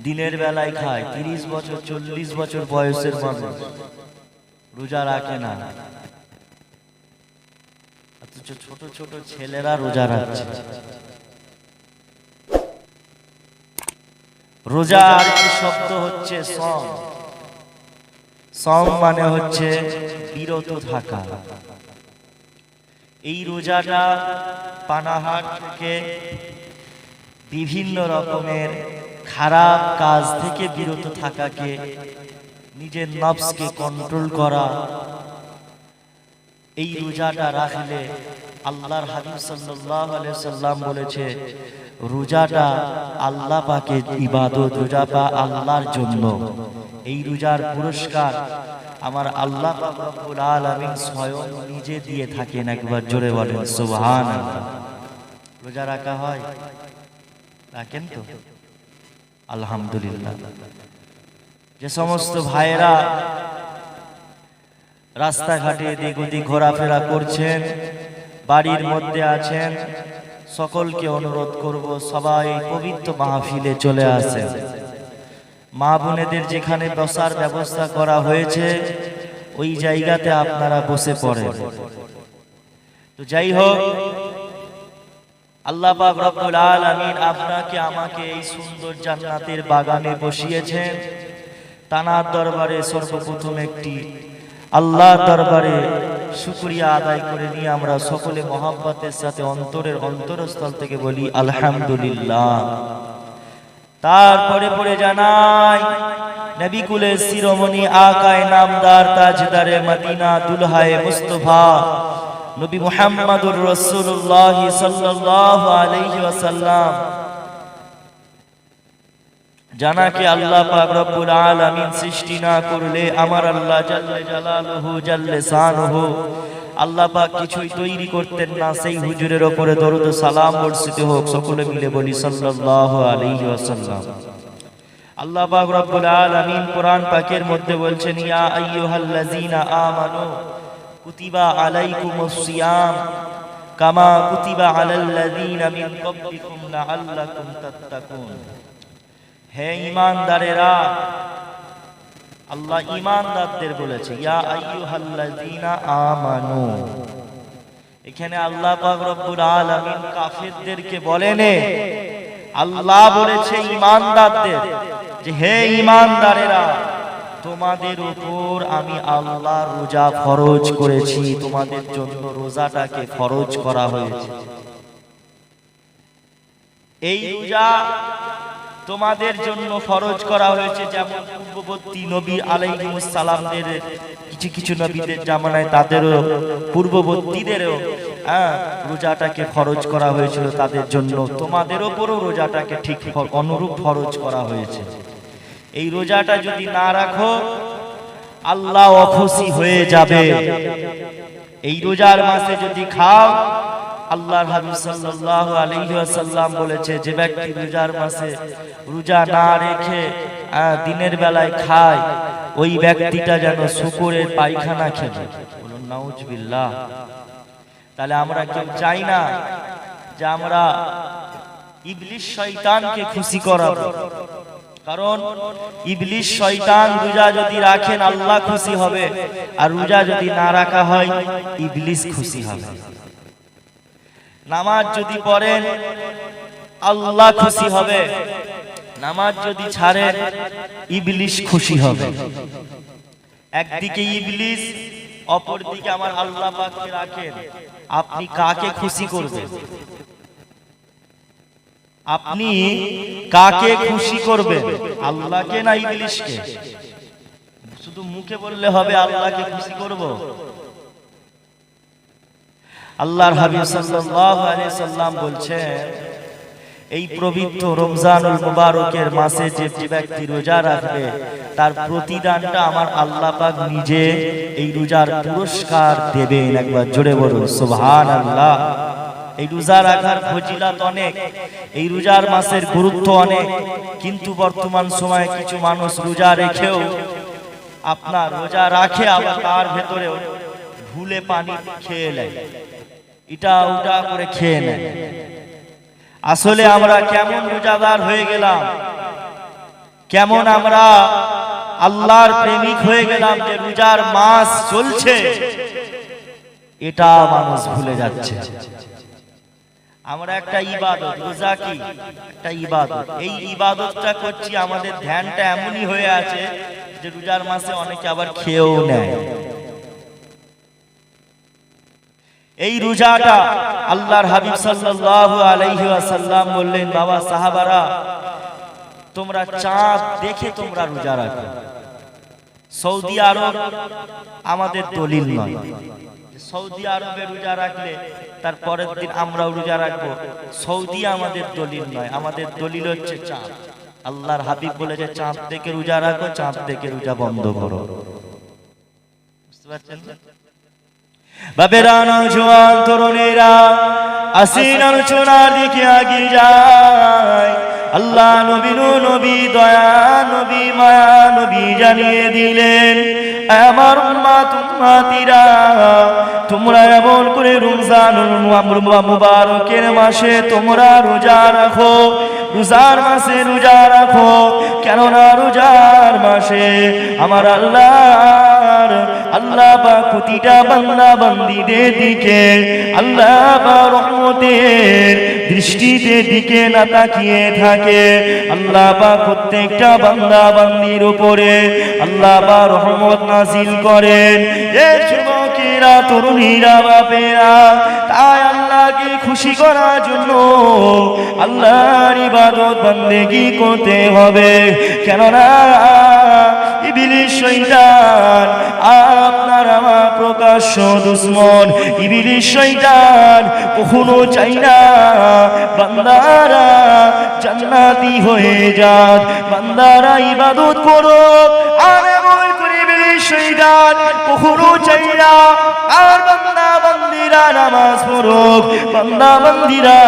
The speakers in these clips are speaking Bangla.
দিনের বেলায় খায়, 30 বছর 40 বছর বয়সের মানুষ রোজা রাখে না, অথচ ছোট ছোট ছেলেরা রোজা রাখছে। রোজার শব্দ হচ্ছে সম। সম মানে হচ্ছে বিরত থাকা। এই রোজাটা পানাহার থেকে, বিভিন্ন রকমের খারাপ কাজ থেকে বিরত থাকাকে, নিজের নফসকে কন্ট্রোল করা। এই রোজাটা রাখলে আল্লাহর হাবিব সাল্লাল্লাহু আলাইহি সাল্লাম বলেছে, রোজাটা আল্লাহ পাকের ইবাদত, রোজাটা আল্লাহর জন্য। এই রোজার পুরস্কার আমার আল্লাহ পাক রব্বুল আলামিন স্বয়ং নিজে দিয়ে থাকেন। একবার জোরে বলেন সুবহানাল্লাহ। রোজা রাখা হয়? রাখেন তো? আলহামদুলিল্লাহ। যে সমস্ত ভাইয়েরা রাস্তাঘাটে এদিক ওদিক ঘোরাফেরা করছেন, বাড়ির মধ্যে আছেন, সকলকে অনুরোধ করব সবাই পবিত্র মাহফিলে চলে আসেন। মা বোনেদের যেখানে বসার ব্যবস্থা করা হয়েছে ওই জায়গাতে আপনারা বসে পড়েন। তো যাই হোক, আল্লাহ পাক রব্বুল আলামিন আপনাকে আমাকে এই সুন্দর জান্নাতের বাগানে বসিয়েছেন। তানার দরবারে সর্বপ্রথম একটি আল্লাহর দরবারে শুকরিয়া আদায় করে নিয়ে আমরা সকলে মহব্বতের সাথে অন্তরের অন্তরস্থল থেকে বলি আলহামদুলিল্লাহ। তারপরে পড়ে জানাই নবী কুলের শিরোমণি আকায়ে নামদার তাজদারে মদিনা দুলহায়ে মুস্তাফা নবী মুহাম্মদুর রাসূলুল্লাহ সাল্লাল্লাহু আলাইহি ওয়াসাল্লাম জানাকে আল্লাহ পাক রব্বুল আলামিন সৃষ্টি না করলে আমার আল্লাহ জাল্লে জালালুহু জাল্লে শানুহু আল্লাহ পাক কিছুই তৈরি করতেন না। সেই হুজুরের উপরে দরুদ ও সালাম বর্ষিত হোক। সকলে মিলে বলি সাল্লাল্লাহু আলাইহি ওয়াসাল্লাম। আল্লাহ পাক রব্বুল আলামিন কোরআন পাকের মধ্যে বলছেন, ইয়া আইয়ুহাল্লাযীনা আমানু কুতিবা আলাইকুমুস সিয়াম কামা কুতিবা আলাল্লাযীনা মিন ক্বাবলিকুম লাআল্লাকুম তাত্তাকুন। হে ঈমানদারেরা, আল্লাহ ঈমানদারদের বলেছে ইয়া আইয়ুহাল্লাযীনা আমানু। এখানে আল্লাহ পাক রব্বুল আলামিন কাফিরদেরকে বলেনে, আল্লাহ বলেছে ঈমানদারদের যে হে ঈমানদারেরা, তোমাদের উপর আমি আল্লাহ রোজা ফরজ করেছি, তোমাদের জন্য রোজাটাকে ফরজ করা হয়েছে। এই রোজা তোমাদের জন্য ফরজ করা হয়েছে, যেমন পূর্ববর্তী নবী আলাইহিস সালামদের কিছু কিছু নবীদের জামানায় তাদেরও পূর্ববর্তীদেরও রোজাটাকে ফরজ করা হয়েছিল তাদের জন্য। তোমাদের উপরও রোজাটাকে ঠিক অনুরূপ ফরজ করা হয়েছে। এই রোজাটা যদি না রাখো আল্লাহ অখুশি হয়ে যাবে। এই রোজার মাসে যদি খাও, আল্লাহর হাবিব সাল্লাল্লাহু আলাইহি ওয়াসাল্লাম বলেছে, যে ব্যক্তি রোজার মাসে রোজা না রেখে দিনের বেলায় খায়, ওই ব্যক্তিটা যেন শূকরের পায়খানা খেয়ে। বলুন নাউজুবিল্লাহ। তাহলে আমরা কেউ চাই না যে আমরা ইবলিস শয়তানকে খুশি করাবো, কারণ ইবলিস শয়তান রোজা যদি রাখেন আল্লাহ খুশি হবে, আর রোজা যদি না রাখা হয় ইবলিস খুশি হবে। নামাজ যদি পড়েন আল্লাহ খুশি হবে, নামাজ যদি ছাড়েন ইবলিস খুশি হবে। একদিকে ইবলিস, অপরদিকে আমার আল্লাহ পাককে রাখেন, আপনি কাকে খুশি করবেন? আপনি কাকে খুশি করবেন, আল্লাহকে না ইবলিসকে? শুধু মুখে বললে হবে আল্লাহকে খুশি করব? আল্লাহর হাবিব সাল্লাল্লাহু আলাইহি সাল্লাম বলছেন, এই পবিত্র রমজানুল মুবারকের মাসে যে ব্যক্তি রোজা রাখবে তার প্রতিদানটা আমার আল্লাহ পাক নিজে এই রোজার পুরস্কার দেবেন। একবার জোরে বলুন সুবহানাল্লাহ। এই রোজা রাখার ফজিলত অনেক, এই রোজার মাসের গুরুত্ব অনেক, কিন্তু বর্তমান সময়ে কিছু মানুষ রোজা রেখেও আপনার রোজা রাখে আবার তার ভেতরেও ভুলে পানি খেয়ে নেয়, এটা ওটা করে খেয়ে নেয়। আসলে আমরা কেমন রোজাদার হয়ে গেলাম? কেমন আমরা আল্লাহর প্রেমিক হয়ে গেলাম যে রোজার মাস চলছে এটা মানুষ ভুলে যাচ্ছে। আমরা একটা ইবাদত, রোজা কি একটা ইবাদত, এই ইবাদতটা করছি, আমাদের ধ্যানটা এমনই হয়ে আছে যে রোজার মাসে অনেকে আবার খেয়েও নেয়। এই রোজাটা আল্লাহর হাবিব সাল্লাল্লাহু আলাইহি ওয়াসাল্লাম বললেন, বাবা সাহাবারা তোমরা চাঁদ দেখে তোমরা রোজা রাখো। সৌদি আরব আমাদের দলিল নয়, সৌদি আরবে রোজা রাখলে তার পরের দিন আমরাও রোজা রাখবো, সৌদি আমাদের দলিল নয়, আমাদের দলিল হচ্ছে চাঁদ। আল্লাহর হাবিব বলেছে চাঁদ দেখে রোজা রাখো, চাঁদ দেখে রোজা বন্ধ করো। বুঝতে পারছেন? বাবেরা, নওজোয়ান তরুণেরা, আসিন আলোচনার দিকে এগিয়ে যায়। আল্লাহ নবী, নবী দয়া, নবী মায়া, নবী জানিয়ে দিলেন, আমার উম্মত উম্মতিরা তোমরা এমন করে রমজানুল মুবারকের মাসে তোমরা রোজা রাখো, রোজার মাসে রোজা রাখো। কেননা রোজার মাসে আমার আল্লাহ পাক প্রতিটা বান্দা বান্দীদের দিকে আল্লাহ পাক রহমতের দৃষ্টিতে দিকে না তাকিয়ে থাকে। আল্লাহ পাক প্রত্যেকটা বান্দা বান্দীর উপরে আল্লাহ পাক রহমত নাজিল করেন। এই যুবকেরা, তরুণীরা, বাপেরা, তাই আল্লাহকে খুশি করার জন্য আল্লাহর ইবাদত বান্দেগি করতে হবে। কেননা ইবলিস শয়তান আপনার আমার প্রকাশ্য দুশমন। ইবলিস শয়তান কখনো চাই না বান্দারা জান্নাতি হয়ে যাক, বান্দারা ইবাদত করো। আর এমন করে ইবলিস শয়তান কখনো চাই না আর বান্দা বান্দিরা নামাজ পড়ুক, বান্দা বান্দিরা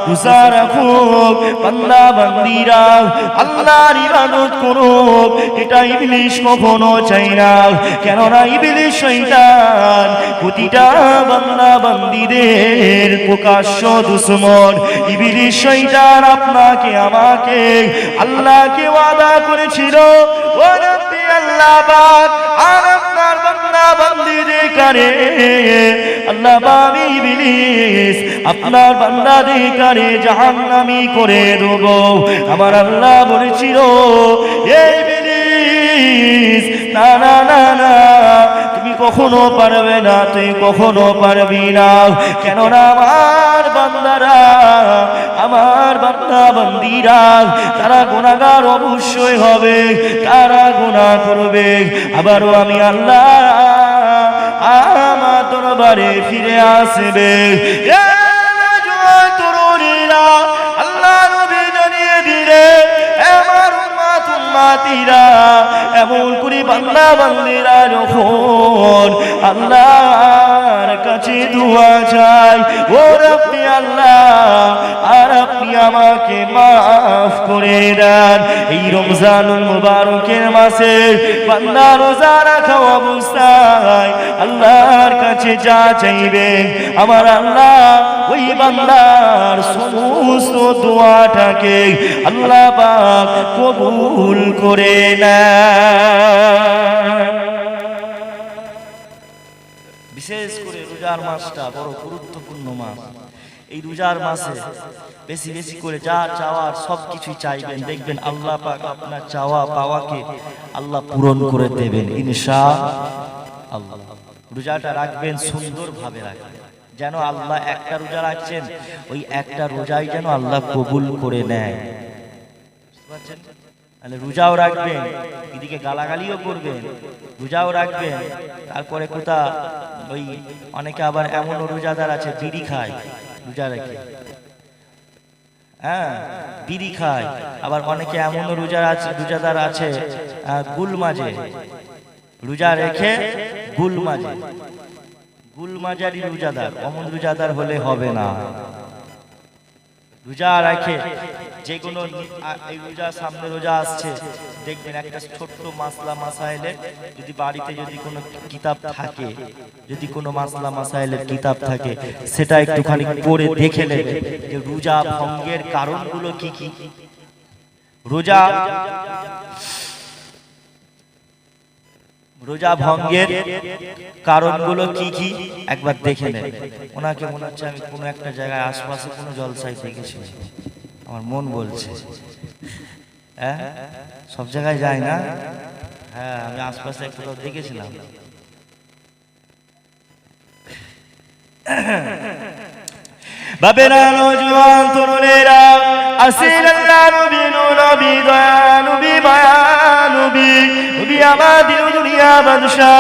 রোজা রাখুক, বান্দা বান্দিরা আল্লাহর ইবাদত করুক। এটা ইবলিস কখনো চাই না। কেননা ইবলিস শয়তান প্রতিটা বান্দা বান্দীদের প্রকাশ্য দুশমন। ইবলিস শয়তান আপনাকে আমাকে আল্লাহকে ওয়াদা করেছিল, ও নবী আল্লাহ পাক আর আপনার বান্দা বান্দীদের কারে আল্লাহ পাক ইবলিস আপনার বান্দাদের কারে জাহান্নামী করে দেব। আমার আল্লাহ বলেছিল, এই ইবলিস না না না না, তুমি কখনো পারবে না, তুই কখনো পারবি না। কেননা আমার বান্দারা, আমার বান্দা বান্দীরা তারা গুনাহগার অবশ্যই হবে, তারা গুনাহ করবে। আবারও আমি আল্লাহ আমার দরবারে ফিরে আসবে। আল্লাহ নবী জানিয়ে দিলে, আমার উম্মত উম্মতিরা এমন করে বান্দা বান্দীরা যখন আল্লাহর কাছে দোয়া চায়, ও রব্বি আল্লাহ আর আপনি আমাকে মাফ করে দেন। এই রমজানুল মুবারকের মাসে বান্দা রোজা রাখা অবস্থায় আল্লাহর কাছে যা চাইবে আমার আল্লাহ ওই বান্দার সমস্ত দোয়াটাকে আল্লাহ পাক কবুল করে নেন। বিশেষ করে রোজার মাসটা বড় গুরুত্বপূর্ণ মাস। এই রোজার মাসে বেশি বেশি করে যা চাওয়ার সবকিছুই চাইবেন, দেখবেন আল্লাহ পাক আপনার চাওয়া পাওয়াকে আল্লাহ পূরণ করে দেবেন ইনশাআল্লাহ। রোজাটা রাখবেন, সুন্দরভাবে রাখবেন, যেন আল্লাহ একটা রোজা রাখছেন ওই একটা রোজাই যেন আল্লাহ কবুল করে নেয়। তাহলে রোজাও রাখবেন, এদিকে গালাগালিও করবেন, রোজাও রাখবেন, তারপরে কোথা ওই অনেকে আবার এমন রোজাদার আছে বিড়ি খায় রোজা রেখে, হ্যাঁ বিড়ি খায়। আবার অনেকে এমন রোজাদার আছে গুল মাঝে রোজা রেখে গুল মাঝে, গুল মাজারি রোজাদার, অমন রোজাদার হলে হবে না। রোজা রাখে যে কোনো এই রোজা সামনে রোজা আসছে, দেখবেন একটা ছোট্ট মাসলা মাসাইলের যদি বাড়িতে যদি কোনো কিতাব থাকে, যদি কোনো মাসলা মাসাইলের কিতাব থাকে সেটা একটুখানি পড়ে দেখে নেবে যে রোজা ভঙ্গের কারণগুলো কি কি। রোজা ভঙ্গের কারণগুলো কি কি একবার দেখে নেন। ওনাকে মনে হচ্ছে আমি কোনো একটা জায়গায় আশপাশে কোনো জলসায় দেখেছি, আমার মন বলছে। হ্যাঁ, সব জায়গায় যাই না। হ্যাঁ, আমি আশপাশে কোথাও দেখেছিলাম। বাবেরা নওজোয়ান তরুণেরা, আসিল আল্লাহ নবী নবী দয়া নবী মায়া নবী নবী আমাদের দুনিয়া বাদশা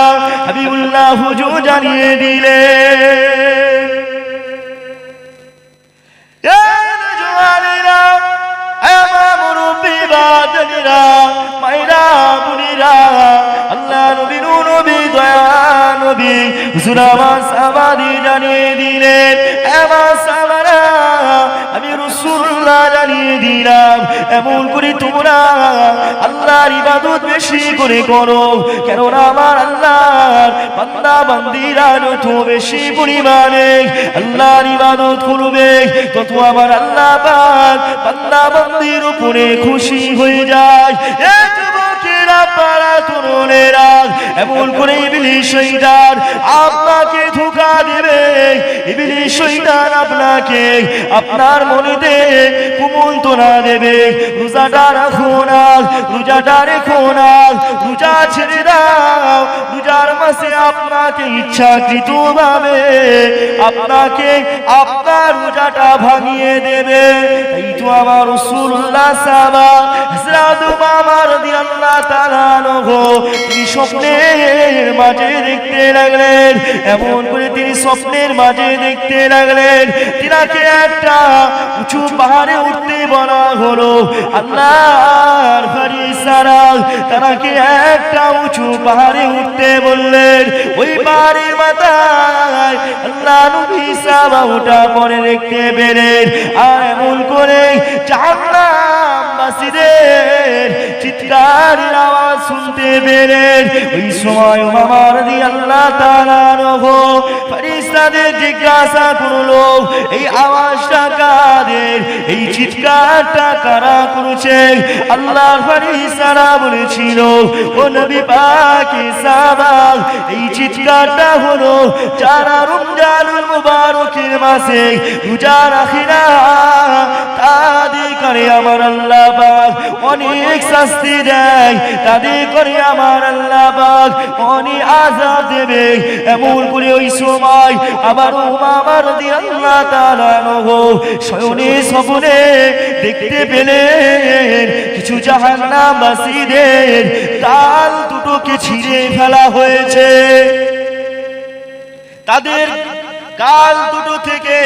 হাবিবুল্লাহ হুজুর জানিয়ে দিলেন, এ নওজোয়ানেরা, আমার মুরব্বি বাজানেরা, মায়েরা বোনেরা, আল্লাহ নবী নবী দয়া নবী হুজুর আমার সাহাবাদি জানিয়ে দিলেন, আমার সাহাবারা আমি রাসূলুল্লাহ জানিয়ে দিলাম, এমন করে তোমরা আল্লাহর ইবাদত বেশি করে করো, কেননা আমার আল্লাহর বান্দা বান্দীরা যত বেশি পরিমাণে আল্লাহর ইবাদত করবে তত আমার আল্লাহ পাক বান্দা বান্দীর উপরে খুশি হয়ে যায়। তরুণেরা, এমন করে ইবলিস শয়তান আপনাকে ধোঁকা দেবে, ইবলিস শয়তান আপনাকে আপনার মনেতে কুমন্ত্রণা দেবে, রোজাটা রাখো না, রোজাটা রেখো না, রোজা ছেড়ে দাও, রোজার মাসে আপনাকে ইচ্ছাকৃতভাবে আপনাকে আপনার রোজাটা ভাঙিয়ে দেবে। এই তো আমার রাসূলুল্লাহ সাহাবা হযরত উমামা রাদিয়াল্লাহু তাআলা তিনি স্বপ্নের মাঝে দেখতে লাগলেন, এমন করে তিনি স্বপ্নের মাঝে দেখতে লাগলেন তিনাকে একটা উঁচু পাহাড়ে উঠতে বলা হলো। আল্লাহর ফেরেশতারা তাকে একটা উঁচু পাহাড়ে উঠতে বললেন। ওই পাহাড়ের মাথায় আল্লাহ নবী সাহাবা ওঠা পরে দেখতে পেলেন, আর এমন করে জাহান্নামবাসীদের চিৎকারের আওয়াজ শুনতে পেলেন। ওই সময় উমামা রাদিয়াল্লাহু তাআলা আনহু ফেরেশতাদের জিজ্ঞাসা করলো, এই আওয়াজটা কাদের, এই চিৎকারটা কারা করেছে? আল্লাহর ফেরেশতারা বলেছিল, ও নবী পাক সাহাবা, এই চিৎকারটা হলো যারা রমজানুল মুবারকের মাসে রোজা রাখে না, তাদের করে আমার আল্লাহ পাক অনেক শাস্তি দেয়, তাদের করে আমার আল্লাহ পাক অনেক আযাব দেবে। এমন করে ওই সময় আবার উমামা রাদিয়াল্লাহু তাআলা আনহু শয়নে স্বপ্নে দেখতে পেলেন কিছু জাহান্নামবাসীদের গাল দুটোকে ছিঁড়ে ফেলা হয়েছে, তাদের গাল দুটো থেকে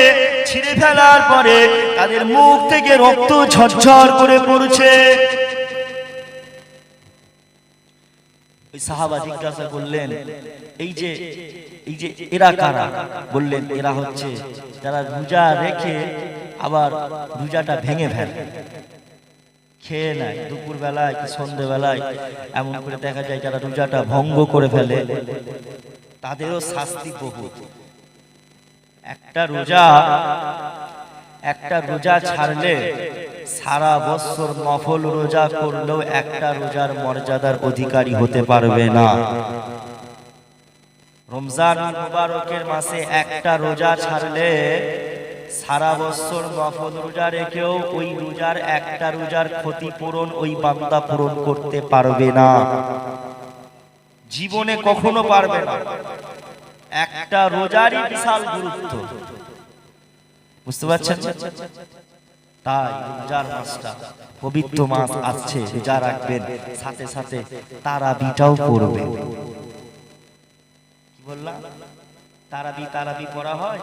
ছিঁড়ে ফেলার পরে তাদের মুখ থেকে রক্ত ঝরঝর করে পড়ছে। ওই সাহাবা জিজ্ঞাসা করলেন, এই যে এরা কারা? বললেন, এরা হচ্ছে যারা রোজা রেখে আবার রোজাটা ভেঙে ফেলে, খেয়ে নেয় দুপুর বেলায় কি সন্ধ্যে বেলায়, এমন করে দেখা যায় যারা রোজাটা ভঙ্গ করে ফেলে তাদেরও শাস্তি বহুত। একটা রোজা ছাড়লে সারা বছর নফল রোজা করলেও একটা রোজার মর্যাদার অধিকারী হতে পারবে না। রমজান মুবারকের মাসে একটা রোজা ছাড়লে সারা বছর নফল রোজা রেখেও ওই রোজার একটা রোজার ক্ষতিপূরণ ওই বান্দা পূরণ করতে পারবে না, জীবনে কখনো পারবে না। একটা রোজারই বিশাল গুরুত্ব, বুঝতে পারছেন? তাই রোজার মাসটা পবিত্র মাস আসছে, রোজা রাখবেন, সাথে সাথে তারাবিটাও করবে। কি বললাম? তারাবি পড়া হয়।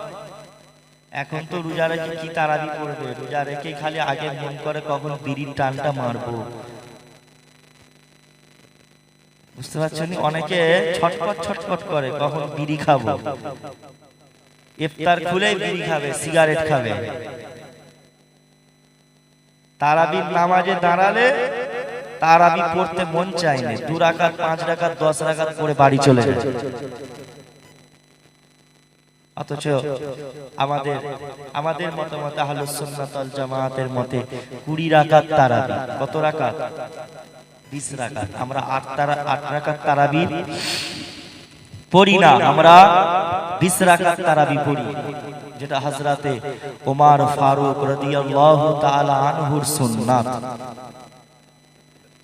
এখন তো রোজা রেখে কি তারাবি করবে? রোজা রেখে খালি আগে মন করে কখন বিড়ির টানটা মারবো, বুঝতে পারছেন? অনেকে ছটপট করে কখন বিড়ি খাবো, ইফতার খুলেই বিড়ি খাবে, সিগারেট খাবে। তারাবির নামাজে দাঁড়ালে তারাবি পড়তে মন চায়নি, 2 রাকাত 5 রাকাত 10 রাকাত করে বাড়ি চলে যায়। অথচ আমাদের আমাদের মতামত আহলুস সুন্নাত ওয়াল জামাতের মতে 20 রাকাত তারাবি। কত রাকাত? 20 রাকাত। আমরা 8 রাকাত তারাবি পড়ি না, আমরা 20 রাকাত তারাবি পড়ি, যেটা হযরতে ওমর ফারুক রাদিয়াল্লাহু তাআলা আনহুর সুন্নাত।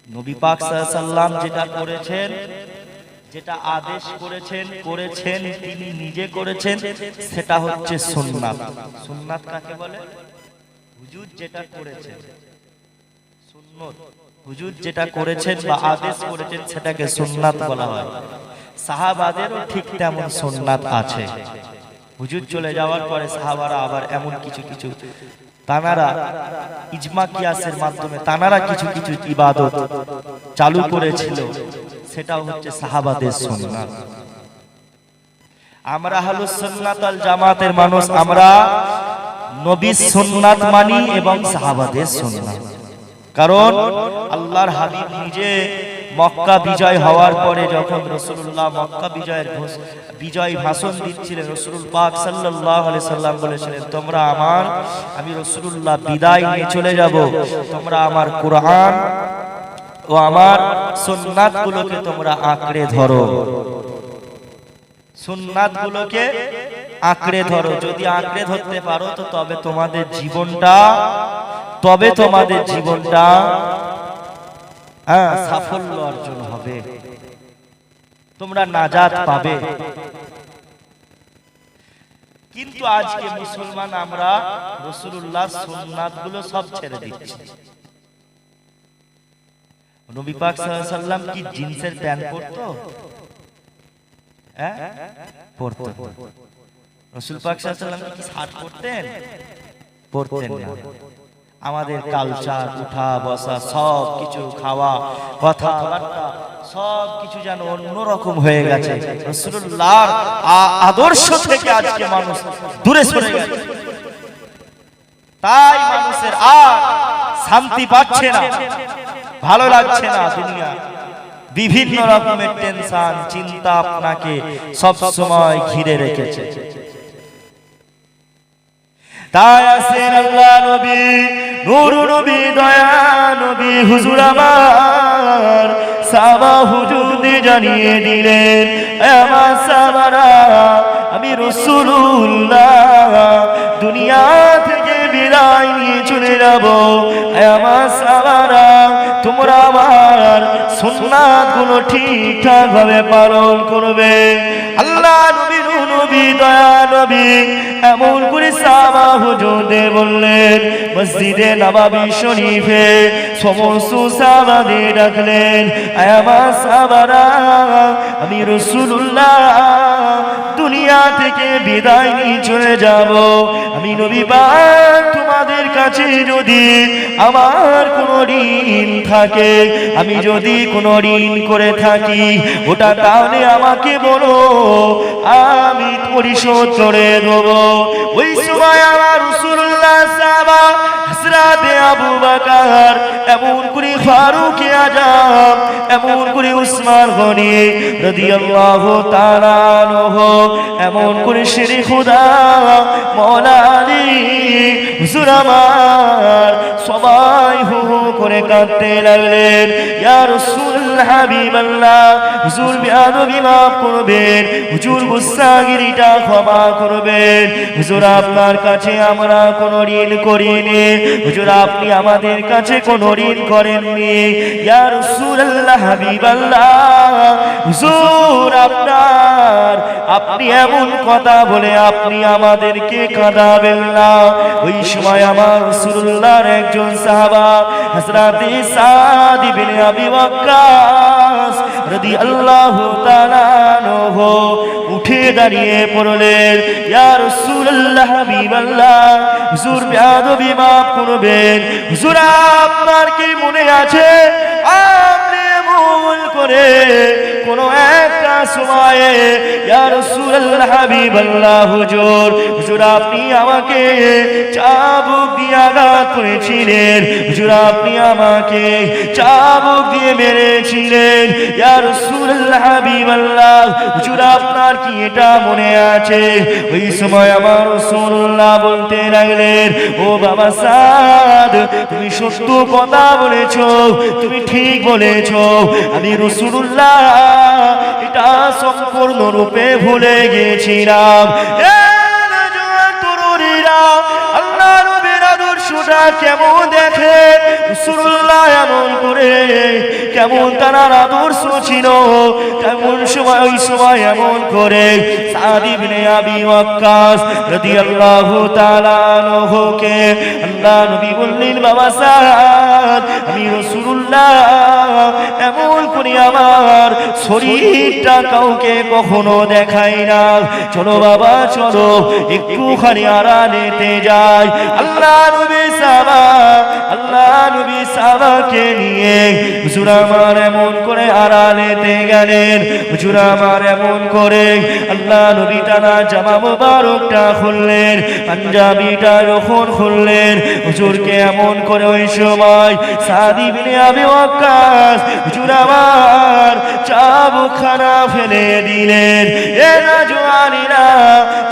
নবী পাক সাল্লাল্লাহু আলাইহি সাল্লাম যেটা করেছেন, যেটা আদেশ করেছেন তিনি নিজে করেছেন, সেটা হচ্ছে সুন্নাত। সুন্নাত কাকে বলে? হুজুর যেটা করেছেন, সুন্নত হুজুর যেটা করেছেন বা আদেশ করেছেন সেটাকে সুন্নাত বলা হয়। সাহাবাদেরও ঠিক তেমন সুন্নাত আছে। হুজুর চলে যাওয়ার পরে সাহাবারা আবার এমন কিছু কিছু তানারা ইজমা কিয়াসের মাধ্যমে তানারা কিছু কিছু ইবাদত চালু করেছিল, সেটাও হচ্ছে সাহাবাদের সুন্নাত। আমরা আহলুস সুন্নাত ওয়াল জামাতের মানুষ, আমরা নবীর সুন্নাত মানি এবং সাহাবাদের সুন্নাত। কারণ আল্লাহর হাবিব নিজে মক্কা বিজয় হওয়ার পরে যখন রাসূলুল্লাহ মক্কা বিজয় ভাষণ দিচ্ছিলেন, রাসূল পাক সাল্লাল্লাহু আলাইহি সাল্লাম বলেছিলেন, তোমরা আমি রাসূলুল্লাহ বিদায় নিয়ে চলে যাব, তোমরা আমার কুরআন ও আমার সুন্নাতগুলোকে তোমরা আঁকড়ে ধরো, সুন্নাতগুলোকে আঁকড়ে ধরো। যদি আঁকড়ে ধরতে পারো তো তবে তোমাদের জীবনটা সাফল্য অর্জন হবে, তোমরা নাজাত পাবে। কিন্তু আজকে মুসলমান আমরা রাসূলুল্লাহর সুন্নাতগুলো সব ছেড়ে দিচ্ছি। নবী পাক সাল্লাল্লাহু আলাইহি সাল্লাম কি জিন্সের প্যান্ট পরতো? পরতো। রাসূল পাক সাল্লাল্লাহু আলাইহি সাল্লাম কি শার্ট পরতেন না। আমাদের কালচার, উঠা বসা, সব কিছু, খাওয়া কথাবার্তা সব কিছু যেন অন্যরকম হয়ে গেছে। রাসূলুল্লাহর আদর্শ থেকে আজকে মানুষ দূরে সরে গেছে, তাই মানুষের আর শান্তি পাচ্ছে না, ভালো লাগছে না। দুনিয়া বিভিন্ন রকমের টেনশন, চিন্তা আপনাকে সব সময় ঘিরে রেখেছে। তাই আছেন আল্লাহ নবী, নূর নবী, দয়া নবী, হুজুর আমার সাহাবা হুজুর জানিয়ে দিলেন, আমার সাহাবারা, আমি রাসূলুল্লাহ দুনিয়া থেকে বিদায় নিয়ে চলে যাব। আমার সাহাবারা, তোমরা আমার সুন্নাতগুলো ঠিকঠাক ভাবে পালন করবে। আল্লাহ নবী, নবী, দয়া নবী এমন করে সাহাবা হুজুরদের বললেন। মসজিদে নববী শরীফে সমস্ত সাহাবাদের ডাকলেন, আমার সাহাবারা, আমি রাসূলুল্লাহ দুনিয়া থেকে বিদায় নিয়ে চলে যাব। আমি নবী পাক তোমাদের কাছে যদি আমার কোনো ঋণ থাকে, আমি যদি কোনো ঋণ করে থাকি, ওটা তাহলে আমাকে বলো, আমি পরিশোধ করে দেব। ওই সময় আমার রাসূলুল্লাহ সাহাবা হযরতে আবু বকর, এমন করে ফারুক আযম, এমন করে উসমান গনি রাদিয়াল্লাহু তাআলা আনহু, এমন করে শেরে খোদা মাওলা আলী হুজুর আমার সবাই হু হু করে কাঁদতে লাগলেন। ইয়া রাসূলুল্লাহ, হাবিবাল্লাহ, হুজুর বেয়াদবি মাফ করবেন, হুজুর গুস্তাগিরিটা ক্ষমা করবেন, হুজুর আপনার কাছে আমরা কোনো ঋণ করিনি, হুজুর আপনি আমাদের কাছে কোনো ঋণ করেননি। ইয়া রাসূলুল্লাহ, হাবিবাল্লাহ, হুজুর আপনি এমন কথা বলে আপনি আমাদেরকে কাঁদাবেন না। ওই সময় আমার রাসূলুল্লাহর একজন সাহাবা হযরতে সাদ ইবনে আবি ওয়াক্কাস রাদিয়াল্লাহু তাআলা আনহু উঠে দাঁড়িয়ে পড়লেন। ইয়া রাসূলুল্লাহ, হাবিবাল্লাহ, হুজুর বেয়াদবি মাফ করবেন, হুজুর আপনার কি মনে আছে আপনি ভুল করে কোনো একটা সময়ে ইয়া রাসূলুল্লাহ হাবিবাল্লাহ হুজুর আপনি আমাকে চাবুক দিয়ে আঘাত করেছিলেন, হুজুর আপনি আমাকে চাবুক দিয়ে মেরেছিলেন ইয়া রাসূলুল্লাহ হাবিবাল্লাহ, হুজুর আপনার কি এটা মনে আছে? ওই সময় আমার রাসূলুল্লাহ বলতে লাগলেন, ও বাবা সাদ, তুমি সত্য কথা বলেছো, তুমি ঠিক বলেছো, আমি রাসূলুল্লাহ এটা সম্পূর্ণরূপে ভুলে গিয়েছিলাম। আল্লাহ নবীর আদর্শটা কেমন দেখে রাসূলুল্লাহ এমন করে, কেমন তার আদর্শ ছিল, কেমন সময় ওই সময় এমন করে সাদ ইবনে আবি ওয়াক্কাস রাদিয়াল্লাহু তাআলা আনহুকে আল্লাহ নবী বললেন, বাবা সাদ, আমি রাসূলুল্লাহ এমন করে আমার শরীরটা কাউকে কখনো দেখাই না, চলো বাবা চলো একটুখানি আড়ালেতে যাই। আল্লাহ নবী সাহাবাকে নিয়ে হুজুর আমার এমন করে আড়ালেতে গেলেন, হুজুর আমার এমন করে আল্লাহ নবী তারা জামা মোবারকটা খুললেন, পাঞ্জাবিটা যখন খুললেন, হুজুরকে এমন করে ওই সময় সাদ ইবনে আবি ওয়াক্কাস হুজুর আমার চাবুকখানা ফেলে দিলেন। এ নওজওয়ানেরা,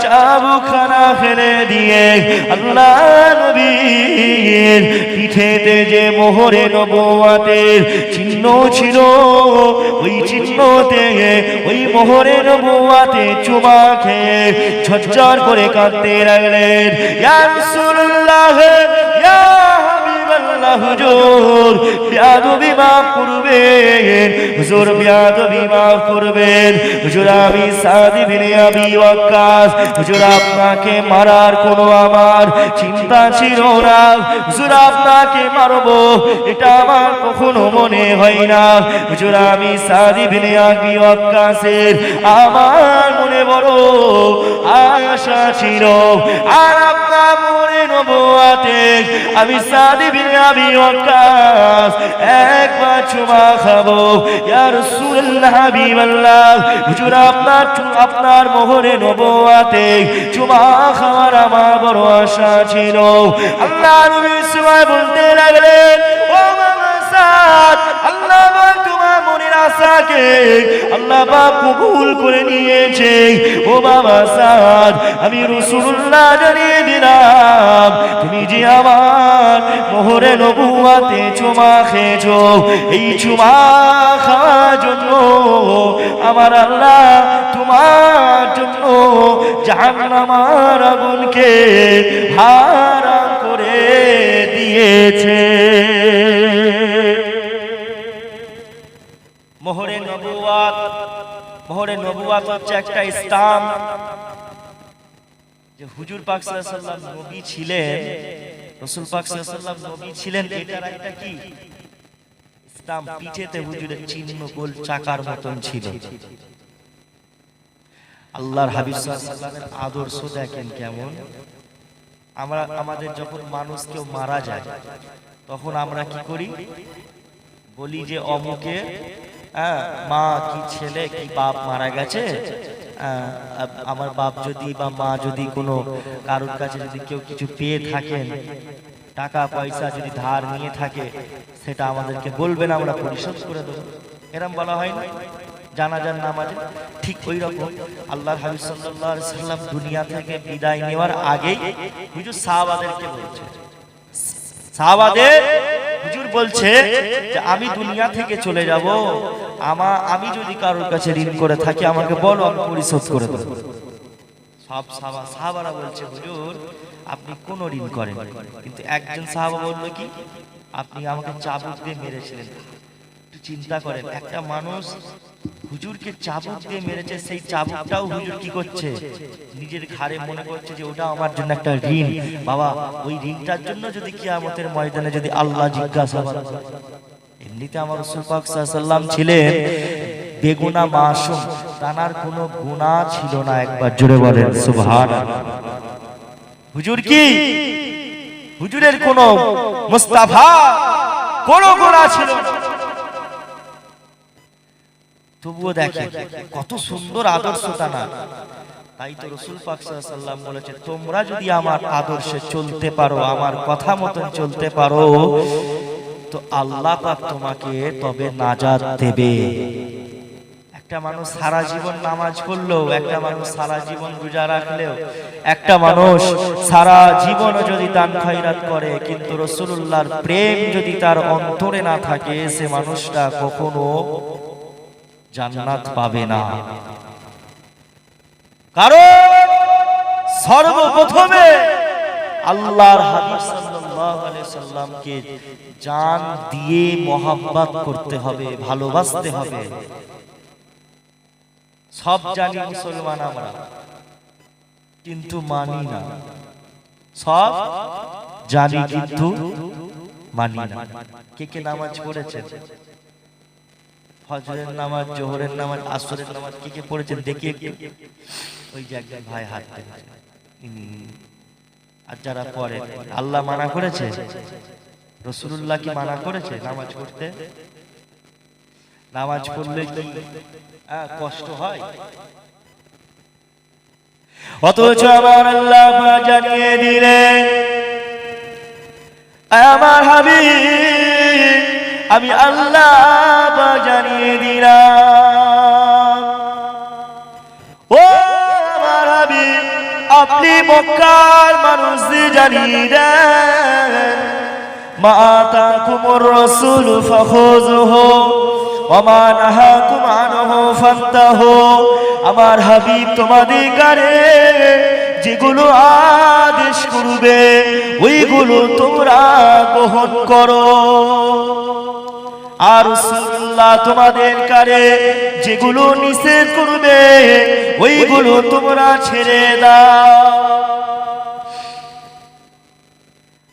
চাবুকখানা ফেলে দিয়ে আল্লাহ নবীর পিঠেতে যে মোহরে নবুওয়াতের চিহ্ন ছিল, ওই চিহ্নতে ওই মোহরে নবুওয়াতে চুমা খেয়ে ঝরঝর করে কাঁদতে লাগলেন। ইয়া রাসূলুল্লাহ, ইয়া হাবিবাল্লাহ, হুজুর বেয়াদবি মাফ করবেন, হুজুর বেয়াদবি মাফ করবেন, হুজুর আমি সাদ ইবনে আবি ওয়াক্কাস, হুজুর আপনাকে মারার কোনো আমার চিন্তা ছিল না, হুজুর আপনাকে মারবো এটা আমার কখনো মনে হয় না, হুজুর আমি সাদ ইবনে আবি ওয়াক্কাসের আমার মনে বড় আশা ছিল, আর আপনার মনে নবুওয়াতে আমি সাদ ইবনে আবি ওয়াক্কাস একবার চুমা খাবো। ইয়া রাসূলুল্লাহ হাবিবাল্লাহ, হুজুর আপনার মোহরে নবুওয়াতে চুমা খাওয়ার আমার বড় আশা ছিল। আল্লাহ নবী সময় বলতে লাগলেন, ও বাবা সাদ, আল্লাহ পাক তোমার মনের আশাকে আল্লাহ পাক কবুল করে নিয়েছে। ও বাবা সাদ, আমি রাসূলুল্লাহ জানিয়ে দিলাম, তুমি যে আমার মোহরে নবুওয়াতে চুমা খেয়েছো, এই চুমা খাওয়ার জন্য আমার আল্লাহ তোমার জন্য জাহান্নামের আগুনকে হারাম করে দিয়েছে। মোহরে নবুওয়াত হচ্ছে একটা ইসলাম, যে হুজুর পাক সাল্লাল্লাহু আলাইহি ওয়াসাল্লাম নবী ছিলেন, রাসূল পাক সাল্লাল্লাহু আলাইহি ওয়াসাল্লাম নবী ছিলেন, এটার একটা কি ইসলাম, পিঠেতে হুজুরের চিহ্ন গোল চাকার মতন ছিল। আল্লাহর হাবিব সাল্লাল্লাহু আলাইহি ওয়াসাল্লামের আদর্শ দেখেন কেমন। আমাদের যখন মানুষ কেউ মারা যায় তখন আমরা কি করি, বলি যে অমুকে মা কি ছেলে কি বাপ মারা গেছে, আমার বাপ যদি বা মা যদি কোনো কারোর কাছে যদি কেউ কিছু পেয়ে থাকেন, টাকা পয়সা যদি ধার নিয়ে থাকে, সেটা আমাদেরকে বলবেন, আমরা পরিশোধ করে দেবো, এরকম বলা হয় না জানাজার নামাজে। ঠিক ওই রকম আল্লাহর হাবিব সাল্লাল্লাহু আলাইহি সাল্লাম দুনিয়া থেকে বিদায় নেওয়ার আগেই হুজুর সাহাবাদেরকে বলছে, সাহাবাদের হুজুর বলছে যে আমি দুনিয়া থেকে চলে যাব, আমি যদি কারোর কাছে ঋণ করে থাকি আমাকে বলো, আমি পরিশোধ করে দেবো। সব সাহাবারা বলছে, হুজুর আপনি কোন ঋণ করেন, কিন্তু একজন সাহাবা বলল কি, আপনি আমাকে চাবুক দিয়ে মেরেছিলেন। একটু চিন্তা করেন, একটা মানুষ হুজুরকে চাবুক দিয়ে মেরেছে, সেই চাবুকটাও হুজুর কি করছে, নিজের ঘাড়ে মনে করছে যে ওটা আমার জন্য একটা ঋণ। বাবা, ওই ঋণটার জন্য যদি কিয়ামতের ময়দানে যদি আল্লাহ জিজ্ঞাসা করে, এমনিতে আমার রাসূল পাক সাল্লাল্লাহু আলাইহি ওয়াসাল্লাম ছিলেন বেগুনা মাসুম, তার কোনো গুনাহ ছিল না। একবার জোরে বলেন সুবহানাল্লাহ। হুজুর কি, হুজুরের কোনো মুস্তাফা কোনো গুনাহ ছিল না। তবুও দেখে কত সুন্দর আদর্শ তারা। তাই তো রাসূল পাক সাল্লাল্লাহু আলাইহি ওয়াসাল্লাম বলেছে, তোমরা যদি আমার আদর্শে চলতে পারো, আমার কথা মতন চলতে পারো, তো আল্লাহ পাক তোমাকে তবে নাজাত দেবে। একটা মানুষ সারা জীবন নামাজ পড়লেও, একটা মানুষ সারা জীবন রোজা রাখলেও, একটা মানুষ সারা জীবন যদি দান খয়রাত করে, কিন্তু রাসূলুল্লাহর প্রেম যদি তার অন্তরে না থাকে, সে মানুষটা কখনো জান্নাত পাবে না। কারণ সর্বপ্রথমে আল্লাহর হাবিব সাল্লাল্লাহু আলাইহি সাল্লামকে জান দিয়ে মহব্বত করতে হবে, ভালোবাসতে হবে। সব জানি মুসলমান আমরা, কিন্তু মানি না। সব জানি কিন্তু মানি না। কে কে নামাজ পড়েছেন? ফজরের নামাজ, জোহরের নামাজ, আসরের নামাজ কে কে পড়েছেন দেখি একটু। ওই যে একজন ভাই হাত তুলেছে। আর যারা পড়ে, আল্লাহ মানা করেছে? রাসূলুল্লাহ কি মানা করেছে নামাজ পড়তে? নামাজ পড়লে কি কষ্ট হয়? অথচ আমার আল্লাহ জানিয়ে দিলেন, আমার হাবিব আমি আল্লাহ জানিয়ে দিলাম, ও আমার হাবিব আপনি মক্কার মানুষদের জানিয়ে দেন, মা আতাকুমুর রাসূল ফাখুযুহু ওয়া মা নাহাকুম আনহু ফান্তাহু। আমার হাবিব তোমাদের কাছে যেগুলো আদেশ করবে ওইগুলো তোমরা গ্রহণ করো, আর রাসূলুল্লাহ তোমাদের কাছে যেগুলো নিষেধ করবে ওইগুলো তোমরা ছেড়ে দাও।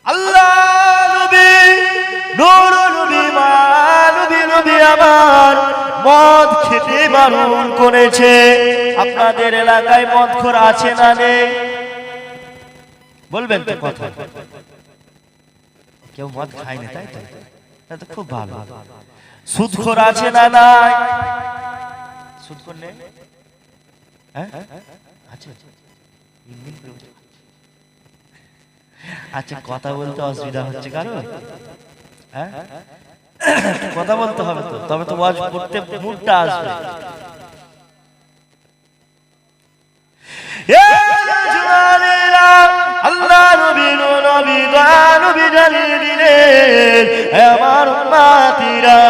আল্লাহ নবী, নূর নবী, মা নবী, নবী আমার মদ খেতে বারণ করেছে। আপনাদের এলাকায় মদখোর আছে না নেই? বলবেন তো কথা। কেউ মদ খায় না, তাই তো? এটা তো খুব ভালো। সুদখোর আছে না নাই? সুদখোর নেই? হ্যাঁ আছে। আচ্ছা, কথা বলতে অসুবিধা হচ্ছে কারো? হ্যাঁ, কথা বলতে হবে তো, তবে তো ওয়াজ করতে মুডটা আসবে। আল্লাহ নবী নবী নবী জানিয়ে দিলেন, আমার উম্মতিরা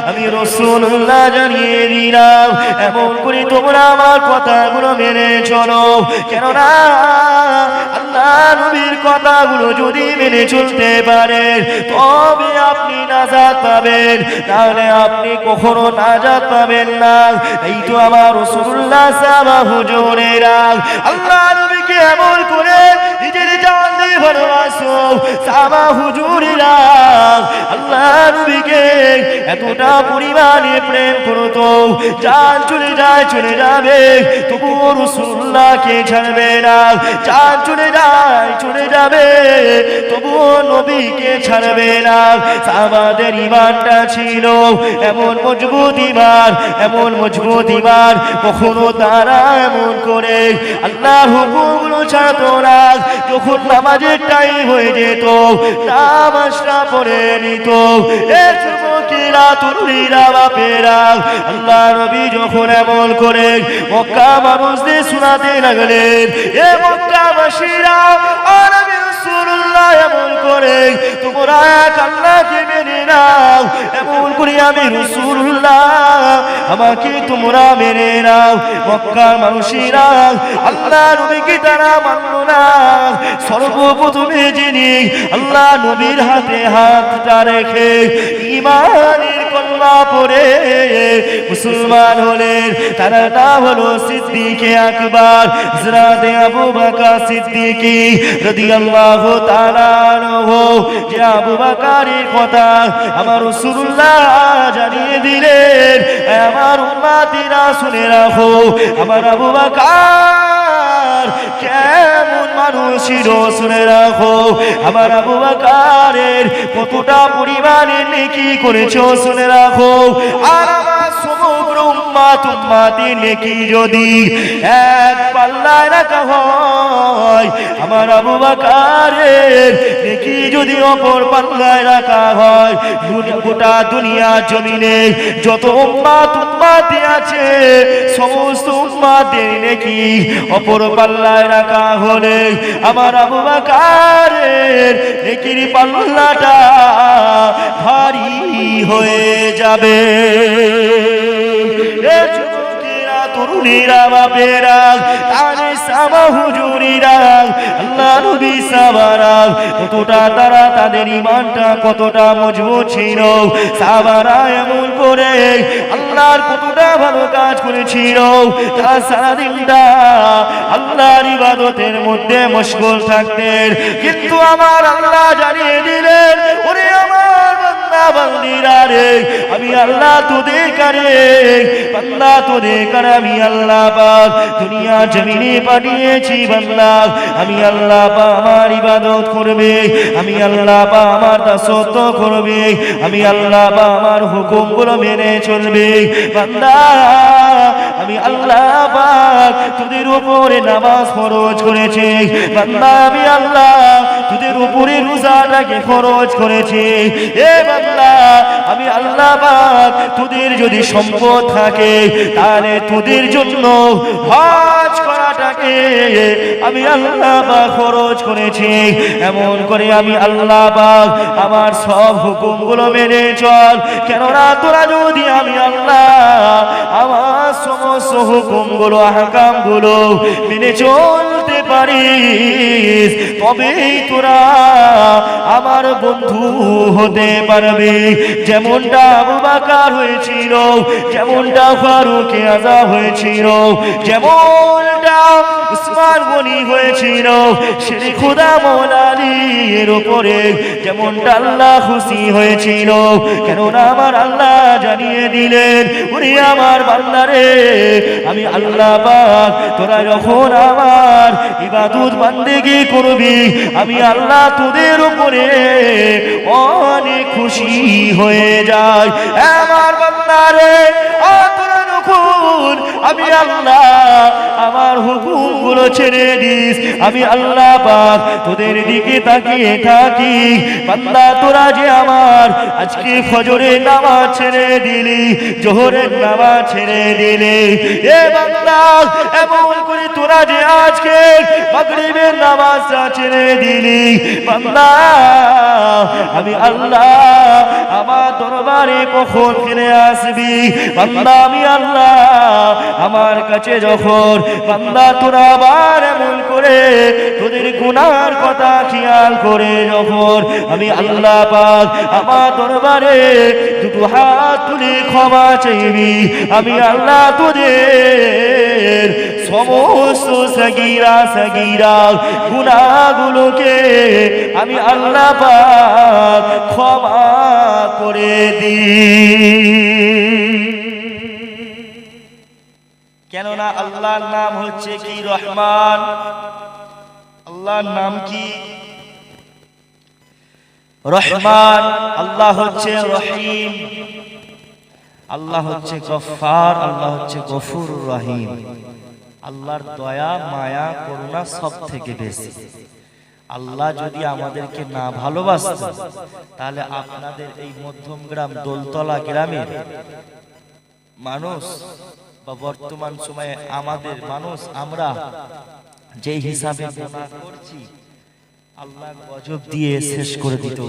আমি রাসূলুল্লাহ জানিয়ে দিলাম, এমন করে তোমরা আমার কথাগুলো মেনে চলো। কেননা আল্লাহ নবীর কথাগুলো যদি মেনে চলতে পারেন তবে আপনি নাজাত পাবেন, তাহলে আপনি কখনো নাজাত পাবেন না। এই তো আমার রাসূলুল্লাহ সাহাবা হুজুরেরা আল্লাহ নবীকে এমন করে নিজের জান দিয়ে ভালোবাসো। সাহাবা হুজুরেরা আল্লাহ নবীকে এতটা পরিমাণে প্রেম করতো, জান চলে যায় চলে যাবে তবুও রাসূলুল্লাহকে ছাড়বে না, জান চলে যায় চলে যাবে তবুও নবীকে ছাড়বে না। সাহাবাদের ঈমানটা ছিল এমন মজবুত ঈমান, এমন মজবুত ঈমান, কখনো তারা এমন করে আল্লাহর হুকুমগুলো ছাড়তো না। যখন নামাজের টাইম হয়ে যেত নামাজটা পড়ে নিত। এ যুবকেরা, তরুণীরা, বাপেরা, আল্লাহ নবী যখন এমন করে মক্কা মানুষদের শোনাতে লাগলেন, এ মক্কাবাসীরা আর আমি রাসূলুল্লাহ এমন করে তোমরা এক আল্লাহকে মেনে নাও, এমন করে আমি রাসূলুল্লাহ আমাকে তোমরা মেনে নাও। মক্কার মানুষেরা আল্লাহ নবীকে তারা মানল না। সর্বপ্রথমে যিনি আল্লাহ নবীর হাতে হাতটা রেখে ঈমানের কলমা পড়ে মুসলমান হলেন, তার নাম হলো সিদ্দিকে আকবর হযরত আবু বকর সিদ্দিকী রাদিয়াল্লাহু তাআলা আনহু। যে আবু বকরের কথা আমার রাসূলুল্লাহ জানিয়ে দিলেন, আমার উম্মতিরা শুনে রাখো, আমার আবু বকর কেমন মানুষ ছিল শুনে রাখো, আমার আবু বকরের কতটা পরিমাণে নেকি করেছো শুনে রাখো। আর আমার সমগ্র উম্মতি নেকি যদি এক পাল্লায় রাখা হয়, আমার আবু বকরের নেকি যদি অপর পাল্লায় রাখা হয়, গোটা দুনিয়া জমিনে যত উম্মতি আছে সমস্ত উম্মতের নেকি অপর পাল্লায় রাখা হলে আমার আবু বকরের নেকির পাল্লাটা ভারী হয়ে যাবে। তরুণীরা বাপেরা তারে সাবা হুজুরিরা আল্লাহ নবী সাহাবারা কতটা তারা তাদের ঈমানটা কতটা মজবুত ছিল, সাহাবারা এমন করে আল্লাহর কতটা ভালো কাজ করেছিল, তারা সারাদিনটা আল্লাহর ইবাদতের মধ্যে মশগুল থাকতেন। কিন্তু আমার আল্লাহ জানিয়ে দিলেন, ওরে আমার বান্দা বান্দীরা রে, আমি আল্লাহ তোদের কারে বান্দা তোদের কারে আমি আল্লাহ পাক দুনিয়া জমিনে পাঠিয়েছি বান্দা, আমি আল্লাহ পাক আমার ইবাদত করবে, আমি আল্লাহ পাক আমার দাসত্ব করবে, আমি আল্লাহ পাক আমার হুকুমগুলো মেনে চলবে। বান্দা আমি আল্লাহ পাক তোদের উপরে নামাজ ফরজ করেছি, বান্দা আমি আল্লাহ তোদের উপরে রোজাটাকে ফরজ করেছি। এ বান্দা আমি আল্লাহ পাক তোদের যদি সম্পদ থাকে তাহলে তোদের জন্য হজ করাটাকে আমি আল্লাহ পাক ফরজ করেছি। এমন করে আমি আল্লাহ পাক আমার সব হুকুমগুলো মেনে চল, কেননা তোরা যদি আমি আল্লাহ আমার সমস্ত হুকুমগুলো আহকামগুলো মেনে চলতে পারিস, তবেই তোরা আমার বন্ধু হতে পারবে। যেমনটা আবু বকর হয়েছিল, যেমনটা ফারুক আযম হয়েছিল, যেমনটা উসমান গনি হয়েছিল, শেরে খোদা মওলা আলীর উপরে যেমনটা আল্লাহ খুশি হয়েছিল, কেননা আমার আল্লাহ জানিয়ে দিলেন, ওরে আমার বান্দারে আমি আল্লাহ পাক তোরা যখন আমার ইবাদত বান্দেগি করবি আমি আল্লাহ তোদের উপরে অনেক খুশি হয়ে যাই। আমার বান্দারে তোরা যখন আমি আল্লাহ আমার হুকুমগুলো ছেড়ে দিস, আমি আল্লাহ পাক তোদের দিকে তাকিয়ে থাকি। বান্দা তোরা যে আমার আজকে ফজরের নামাজ ছেড়ে দিলি, জোহরের নামাজ ছেড়ে দিলি, এ বান্দা এমন করে তোরা যে আজকে মাগরিবের নামাজটা ছেড়ে দিলি, বান্দা আমি আল্লাহ আমার দরবারে কখন ফিরে আসবি? বান্দা আমি আল্লাহ আমার কাছে যখন বান্দা তোরা আবার এমন করে তোদের গুনার কথা খেয়াল করে যখন আমি আল্লাহ পাক আমার দরবারে দুটো হাত তুলে ক্ষমা চাইবি, আমি আল্লাহ তোদের সমস্ত সগীরা সগীরা গুনাহগুলোকে আমি আল্লাহ পাক ক্ষমা করে দিই। কেননা আল্লাহর নাম হচ্ছে কি রহমান, আল্লাহর নাম কি রহমান, আল্লাহ হচ্ছে রহিম, আল্লাহ হচ্ছে গফফার, আল্লাহ হচ্ছে গফুর রহিম। আল্লাহর দয়া মায়া করুণা সব থেকে বেশি। আল্লাহ যদি আমাদেরকে না ভালোবাসত তাহলে আপনাদের এই মধ্যমগ্রাম দোলতলা গ্রামের মানুষ বা বর্তমান সময়ে আমাদের মানুষ আমরা যে হিসাবে গুনাহ করছি আল্লাহ গজব দিয়ে শেষ করে দিতেও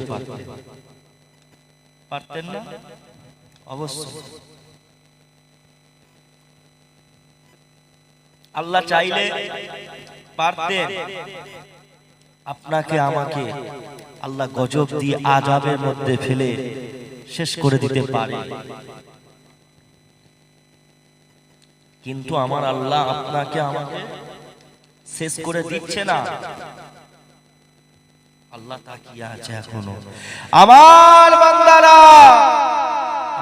পারতেন না? অবশ্যই আল্লাহ চাইলে পারতেন আপনাকে আমাকে আল্লাহ গজব দিয়ে আযাবের মধ্যে ফেলে শেষ করে দিতে পারে, কিন্তু আমার আল্লাহ আপনাকে আমাকে শেষ করে দিচ্ছে না। আল্লাহ তাকিয়ে আছে এখনো, আমার বান্দারা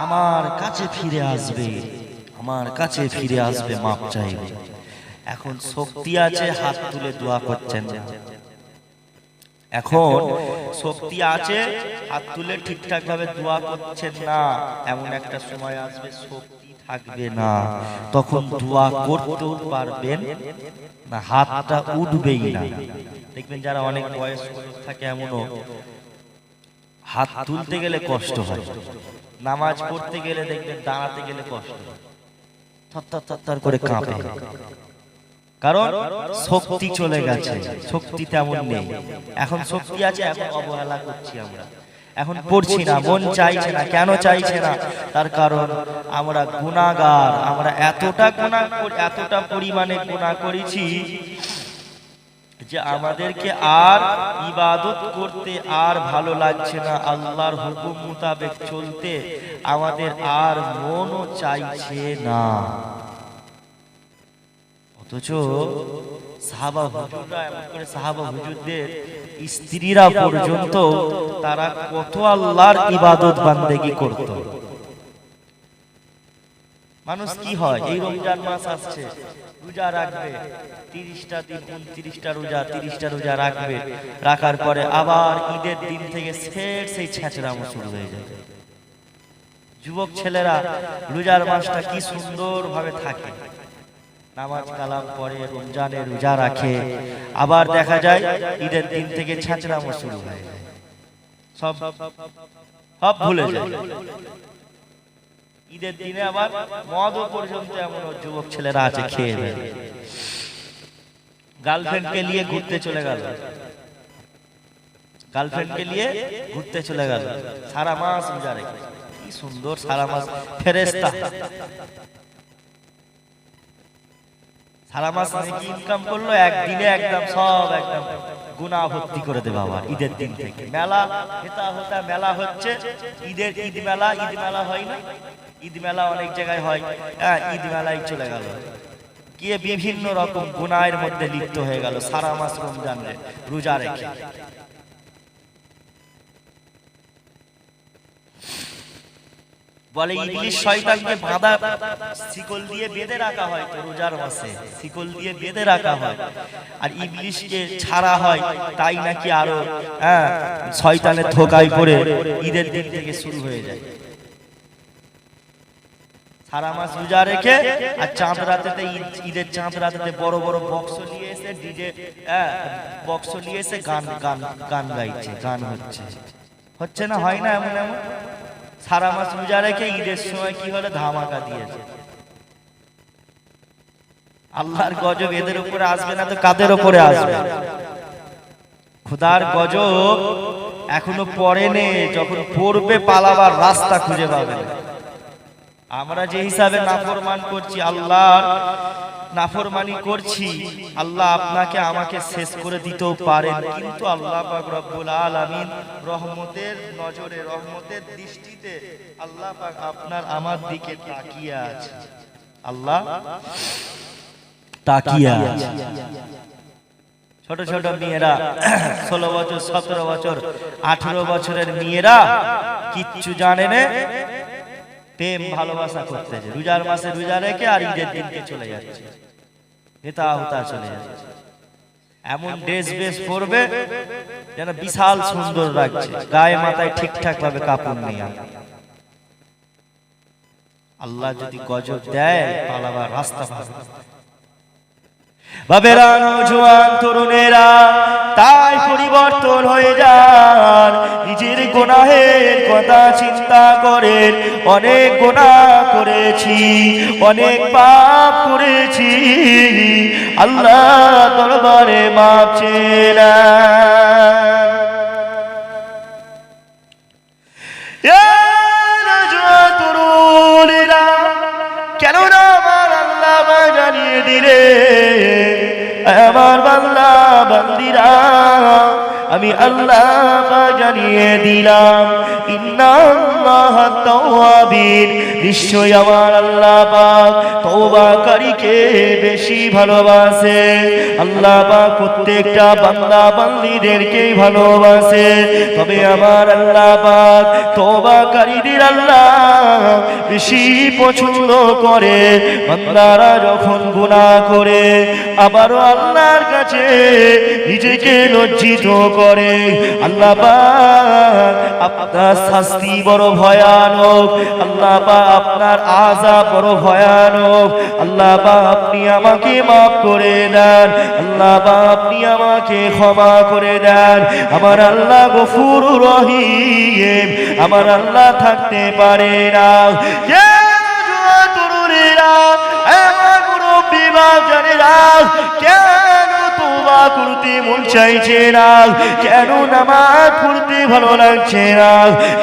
আমার কাছে ফিরে আসবে, আমার কাছে ফিরে আসবে, মাপ চাইবে। এখন শক্তি আছে হাত তুলে দোয়া করছেন না, এখন শক্তি আছে হাত তুলে ঠিকঠাক ভাবে দোয়া করছেন না, এমন একটা সময় আসবে শক্তি থাকবে না, তখন দোয়া করতেও পারবেন না, হাতটা উঠবেই না। দেখবেন যারা অনেক বয়স থাকে এমনও হাত তুলতে গেলে কষ্ট হয়, নামাজ পড়তে গেলে দেখবেন দাঁড়াতে গেলে কষ্ট হয়, থরথর থরথর করে কাঁপে, কারণ শক্তি চলে গেছে, শক্তি তেমন নেই। এখন শক্তি আছে, এখন অবহেলা করছি আমরা, এখন পড়ছি না, মন চাইছে না। কেন চাইছে না? তার কারণ আমরা গুনাহগার, আমরা এতটা পরিমাণে গুনাহ করেছি যে আমাদেরকে আর ইবাদত করতে আর ভালো লাগছে না, আল্লাহর হুকুম মোতাবেক চলতে আমাদের আর মনও চাইছে না। অথচ সাহাবা হুজুররা, এমন করে সাহাবা হুজুরদের স্ত্রীরা পর্যন্ত তারা কত আল্লাহর ইবাদত বান্দেগি করত। মানুষ কি হয়, এই রমজান মাস আসছে, রোজা রাখবে 30টা দিন, 29টা রোজা, 30টা রোজা রাখবে, রাখার পরে আবার ঈদের দিন থেকে সেই ছেঁচড়ামো শুরু হয়ে যাবে। যুবক ছেলেরা রোজার মাসটা কি সুন্দর ভাবে থাকে, নামাজ কালাম পড়ে, রমজানে রোজা রাখে, আবার দেখা যায় ঈদের দিন থেকে ছেঁচড়ামো শুরু হয়ে যায়, সব ভুলে যায়। ঈদের দিনে আবার মদও পর্যন্ত এমন যুবক ছেলেরা আছে খেয়ে দেয়। গার্লফ্রেন্ডকে নিয়ে ঘুরতে চলে গেল, গার্লফ্রেন্ডকে নিয়ে ঘুরতে চলে গেল, সারা মাস রোজা রেখে, কি সুন্দর সারা মাস ফেরেশতা, সারা মাস কি ইনকাম করলো, একদিনে একদম সব একদম গুনাহ ভর্তি করে দেবে। আবার ঈদের দিন থেকে মেলা হতা মেলা হচ্ছে, ঈদ মেলা হয় না, ঈদ মেলা অনেক জায়গায় হয়, ঈদ মেলায় চলে গেল, গিয়ে বিভিন্ন রকম গুনাহের মধ্যে লিপ্ত হয়ে গেল সারা মাস রমজান রোজা রেখে। বলে ইবলিস শয়তানকে বাঁধা শিকল দিয়ে বেঁধে রাখা হয়, তো রোজার মাসে শিকল দিয়ে বেঁধে রাখা হয়, আর ইবলিসকে ছাড়া হয়, তাই নাকি আরো শয়তানের ধোঁকায় পড়ে ঈদের দিন থেকে শুরু হয়ে যায়। সারা মাস রোজা রেখে আর চাঁদ রাতেতে, ঈদের চাঁদ রাতেতে বড় বড় বক্স নিয়ে এসে ডিজে বক্স নিয়ে এসে গান গাইছে, গান হচ্ছে না, হয় না এমন এমন। সারা মাস রোজা রেখে ঈদের সময় কি হলো, ধামাকা দিয়েছে। আল্লাহর গজব এদের উপরে আসবে না তো কাদের উপরে আসবে? খোদার গজব এখনো পড়েনি, যখন পড়বে পালাবার রাস্তা খুঁজে পাবে। আমরা যে হিসাবে নাফরমান করছি, আল্লাহর নাফরমানি করছি, আল্লাহ আপনাকে আমাকে শেষ করে দিতেও পারেন, কিন্তু আল্লাহ পাক রব্বুল আলামিন রহমতের নজরে, রহমতের দৃষ্টিতে আল্লাহ পাক আপনার আমার দিকে তাকিয়ে আছে, আল্লাহ তাকিয়ে আছে। ছোট ছোট মেয়েরা 16 বছর, 17 বছর, 18 বছরের মেয়েরা কিচ্ছু জানে না, প্রেম ভালোবাসা করতেছে, রোজার মাসে রোজা রেখে আর ঈদের দিনকে চলে যাচ্ছে, নেতা হুতা চলে যাচ্ছে। এমন ড্রেস বেশ পরবে যেন বিশাল সুন্দর লাগছে, গায়ে মাথায় ঠিকঠাক ভাবে কাপড় নেই। আল্লাহ যদি গজব দেয়, পালাবার রাস্তা পাবে। বাবেরা, নওজোয়ান তরুণেরা, তাই পরিবর্তন হয়ে যান, নিজের গুনাহের কথা চিন্তা করেন। অনেক গুনাহ করেছি, অনেক পাপ করেছি, আল্লাহ দরবারে মাপ চেয়ে নেন। তরুণেরা, কেন না আমার আল্লাহ জানিয়ে দিলে, আমার বান্দা বান্দিরা, আমি আল্লাহ জানিয়ে দিলাম, ইন্নাল্লাহা তাওয়াবিন, নিশ্চয় আমার আল্লাহ পাক তওবাকারীকে বেশি ভালোবাসে। আল্লাহ পাক প্রত্যেকটা বান্দা বান্দীদেরকেই ভালোবাসে, তবে আমার আল্লাহ পাক তওবাকারীদের আল্লাহ বেশি পছন্দ করে। বান্দারা যখন গুনাহ করে আবারও আল্লাহর কাছে নিজেকে লজ্জিত করে। আল্লাহ পাক আপনার শাস্তি বড় ভয়ানক, আল্লাহ পাক আপনার আযাব বড় ভয়ানক। আল্লাহ পাক আপনি আমাকে মাফ করে দেন, আল্লাহ পাক আপনি আমাকে ক্ষমা করে দেন। আমার আল্লাহ গফুরুর রহিম, আমার আল্লাহ থাকতে পারে না। কেন তোবা করতে মন চাইছে না, কেন নামাজ পড়তে ভালো লাগছে না,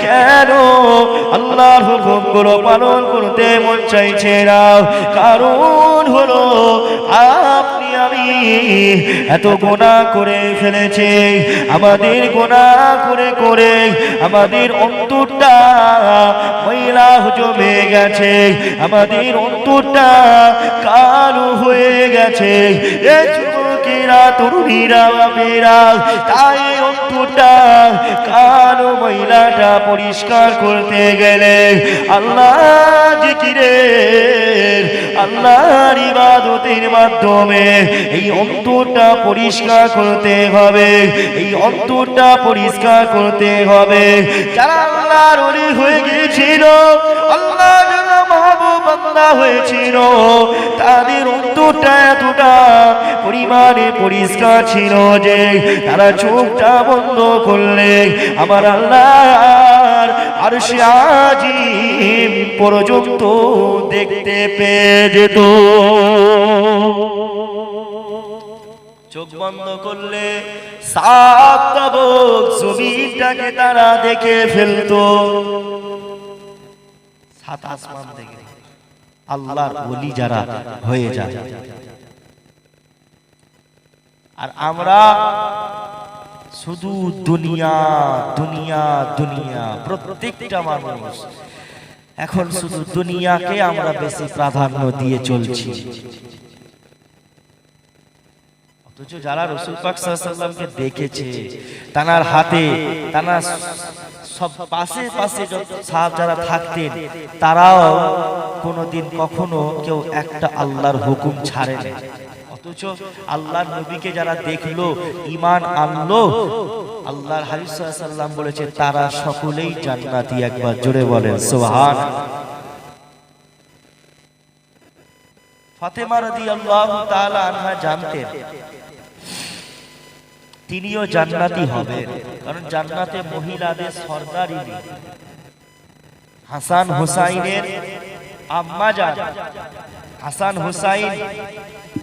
কেন আল্লাহর হুকুমগুলো পালন করতে মন চাইছে না? কারণ হলো আপনি আমি এত গুনাহ করে ফেলেছি। আমাদের গুনাহ করে করে আমাদের অন্তরটা ময়লা জমে গেছে, আমাদের অন্তরটা কালো হয়ে গেছে। এ যুবকেরা, তরুণীরা, বাপেরা, তাই অন্তরটা কালো ময়লাটা পরিষ্কার করতে গেলে আল্লাহ জিকিরের, আল্লাহর ইবাদতের মাধ্যমে এই অন্তরটা পরিষ্কার করতে হবে, এই অন্তরটা পরিষ্কার করতে হবে। যারা আল্লাহর ওলি হয়ে গিয়েছিল, আল্লাহ যারা মাহবুব বান্দা হয়েছিল, তাদের অন্তরটা এতটা পরিমাণে পরিষ্কার ছিল যে তারা চোখটা বন্ধ করলে আমার আল্লাহর আরশে আজিম পর্যন্ত দেখতে পেয়ে যেত। চোখ বন্ধ করলে সাত তাবক জমিনটাকে তারা দেখে ফেলতো, সাত আসমান দেখে। আল্লাহর ওলি যারা হয়ে যায়, আর আমরা শুধু দুনিয়া দুনিয়া দুনিয়া। প্রত্যেকটা মানুষ এখন শুধু দুনিয়াকে আমরা বেশি প্রাধান্য দিয়ে চলছি। অথচ যারা রাসূল পাক সাল্লাল্লাহু আলাইহি ওয়াসাল্লামকে দেখেছে, তানার হাতে তানার সব পাশে পাশে যত সাহাব যারা থাকতেন, তারাও কোনোদিন কখনো কেউ একটা আল্লাহর হুকুম ছাড়েনি। অথচ আল্লাহর নবীকে যারা দেখলো, ঈমান আনলো, আল্লাহর হাবিব সাল্লাল্লাহু আলাইহি ওয়াসাল্লাম বলেছে তারা সকলেই জান্নাতি। একবার জোরে বলেন সুবহানাল্লাহ। ফাতেমা রাদিয়াল্লাহু তাআলা আনহা জানতেন তিনিও জান্নাতি হবেন, কারণ জান্নাতে মহিলাদের সরদারি হাসান হুসাইনের আম্মা জান হাসান হুসাইন,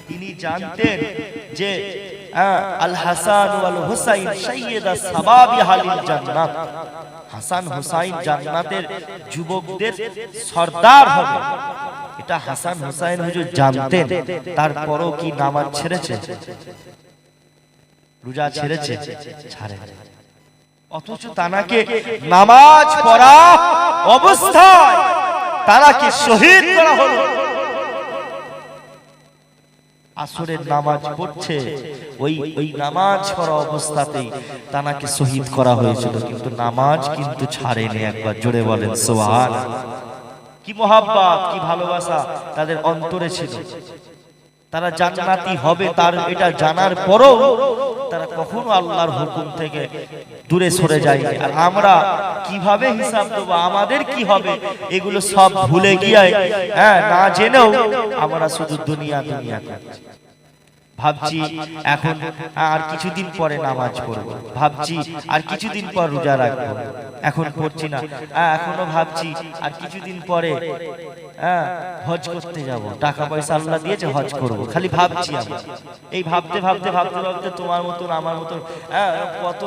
তিনি জানতেন যে আল হাসান ওয়াল হুসাইন সাইয়্যিদা সাবাবি আহলিল জান্নাত, হাসান হুসাইন জান্নাতের যুবকদের সরদার হবে। এটা হাসান হুসাইন হুজুর জানতেন, তারপরও কি নামাজ ছেড়েছে, রোজা ছেড়েছে? ছাড়ে। অথচ তানাকে নামাজ পড়া অবস্থায় তানাকে শহীদ করা হলো। আসরের নামাজ পড়ছে, ওই নামাজ পড়া অবস্থাতেই তানাকে শহীদ করা হয়েছিল, কিন্তু নামাজ কিন্তু ছাড়েনি। একবার জোরে বলেন সুবহানাল্লাহ। কি মহাব্বত, কি ভালোবাসা তাদের অন্তরে ছিল। তারা জান্নাতি হবে তার এটা জানার পরও তারা কখনো আল্লাহর হুকুম থেকে দূরে সরে যায়নি। আর আমরা কিভাবে হিসাব দেব, আমাদের কি হবে, এগুলো সব ভুলে গিয়ে না জেনেও আমরা শুধু দুনিয়া দুনিয়া করছি। ভাবছি এখন আর কিছুদিন পরে নামাজ পড়ব, ভাবছি আর কিছুদিন পর রোজা রাখবো, এখন পড়ছি না। এখনো ভাবছি আর কিছুদিন পরে হজ করতে যাব, টাকা পয়সা আল্লাহ দিয়েছে হজ করব, খালি ভাবছি আমি। এই ভাবতে ভাবতে ভাবতে ভাবতে তোমার মতন আমার মতন কত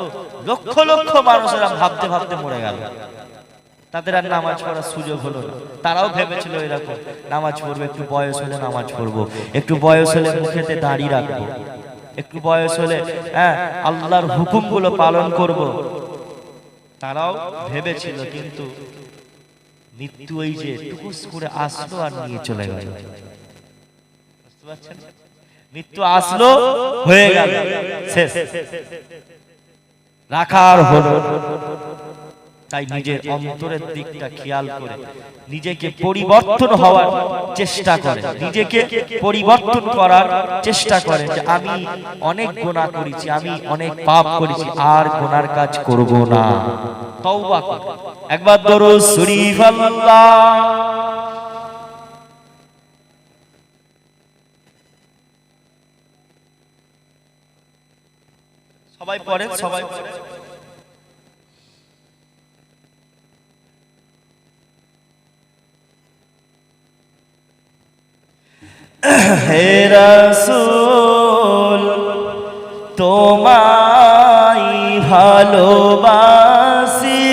লক্ষ লক্ষ মানুষেরা ভাবতে ভাবতে মরে গেল। তাদের আর নামাজ পড়ার সুযোগ হলো না। তারাও ভেবেছিল এরকম নামাজ পড়বো, একটু বয়স হলে নামাজ পড়বো, একটু বয়স হলে মুখেতে দাড়ি রাখবো, একটু বয়স হলে আল্লাহর হুকুমগুলো পালন করব। তারাও ভেবেছিল, কিন্তু মৃত্যু এই যে টুকুস করে আসলো আর নিয়ে চলে গেল। বুঝতে পারছেন? মৃত্যু আসলো, হয়ে গেল, শেষ, রাখার হলো। তাই নিজের অন্তরের দিকটা খেয়াল করে নিজেকে পরিবর্তন হওয়ার চেষ্টা করে, নিজেকে পরিবর্তন করার চেষ্টা করে যে আমি অনেক গুনাহ করেছি, আমি অনেক পাপ করেছি, আর গুনার কাজ করব না। তওবা করে একবার দরুদ শরীফ আল্লাহ। সবাই পড়েন, সবাই পড়েন। হে রাসূল তোমায় ভালোবাসি,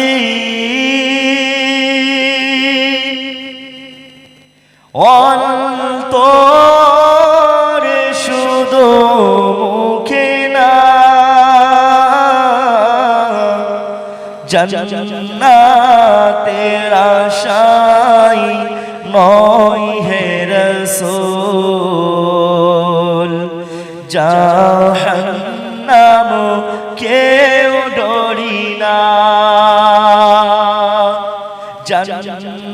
অন্তরে শুধু মুখে না, জান্নাতের আশায় নয় হে রাসূল, জাহান্নাম কেউ ডরি না,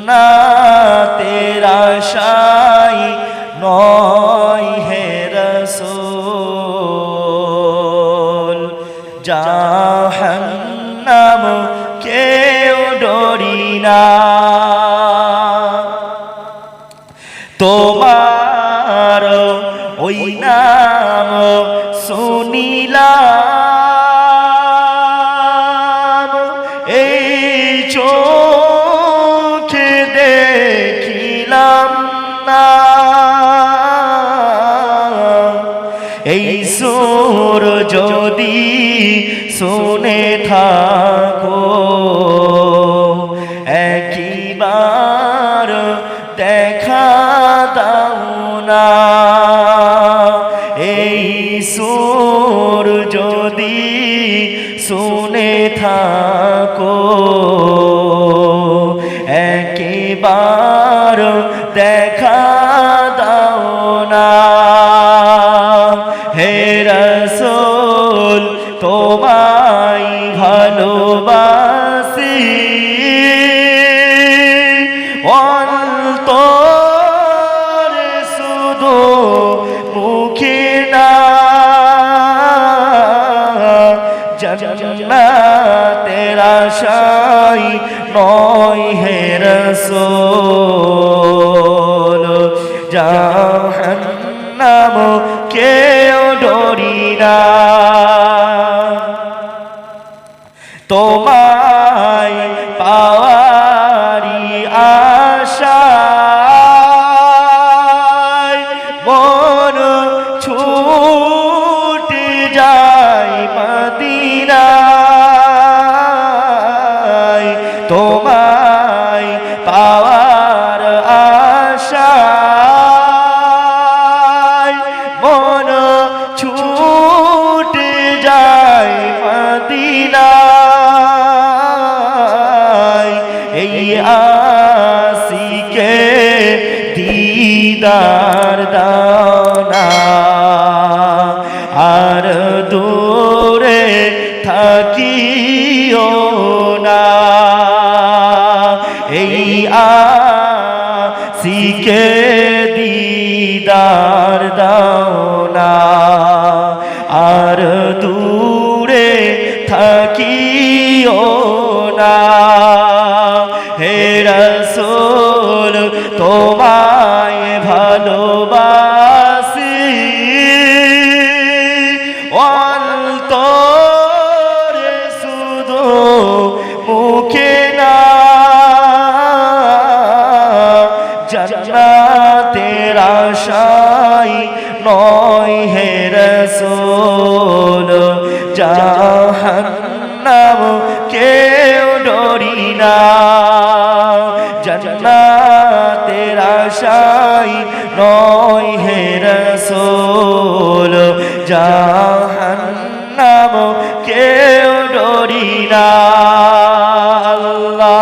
জান্নাতের আশায় নয় হে রাসূল, জাহান্নাম কেউ ডরি না। তোমার ওই নাম শুনিলাম, এই চোখে দেখিলাম না, এই সুর যদি শুনে থাকো একবার দেখা দাও না, এই সুর যদি শুনে থাকো একবার দেখা দাও না। হে রাসূল তোমায় ভালোবাসি, অন্তরে শুধু মুখে না, জান্নাতের আশায় নয় হে রাসূল, জাহান্নাম কেউ ডরি না। তোমায় পাওয়ারি আশায় মন ছুটে যায় মদিনায়, তোমায় পাওয়ার আশায় মন ছুটে যায় মদিনায়, এই আশিকে দিদার দাও না, আর দূরে থাকিও না, এই আশিকে দিদার দাও না, আর দূরে থাকিও না। হে রাসূল তোমায় ভালোবাসি, অন্তরে শুধু মুখে না, জান্নাতের আশায় নয় হে রাসূল, জাহান্নাম কেউ ডরি না, জান্নাতের আশায় নয় হে রাসূল, জাহান্নাম কেউ ডরি না। আল্লাহুম্মা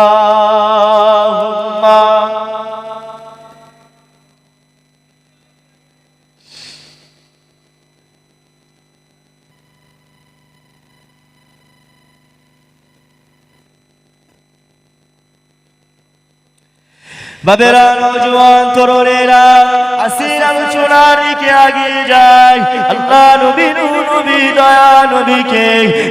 বাবেরা নওজোয়ান তরুণেরা আসির আলোচনার দিকে এগিয়ে যায়। আল্লাহ নবী নবী দয়া নবীকে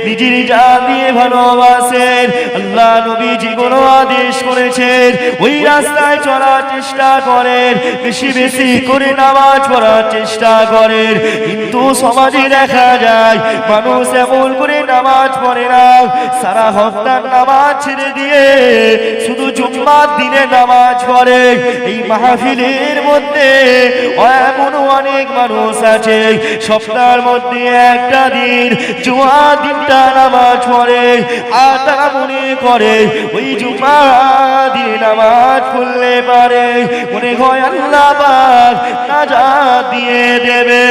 নিজের জান দিয়ে ভালোবাসেন। আল্লাহ নবী যেগুলো আদেশ করেছেন ওই রাস্তায় চলার চেষ্টা করেন, বেশি বেশি করে নামাজ পড়ার চেষ্টা করেন। কিন্তু সমাজে দেখা যায় মানুষ এমন করে নামাজ পড়ে না, সারা হপ্তার নামাজ ছেড়ে দিয়ে শুধু জুম্মার দিনে নামাজ পড়ে। এই মাহফিলের মধ্যে এমন অনেক মানুষ আছে সপ্তাহের মধ্যে একটা দিন জুমা দিনটা নামাজ পড়ে, আর তারা মনে করে ওই জুমা দিন নামাজ পড়লে পারে মনে হয় আল্লাহ পাক নাজাত দিয়ে দেবে।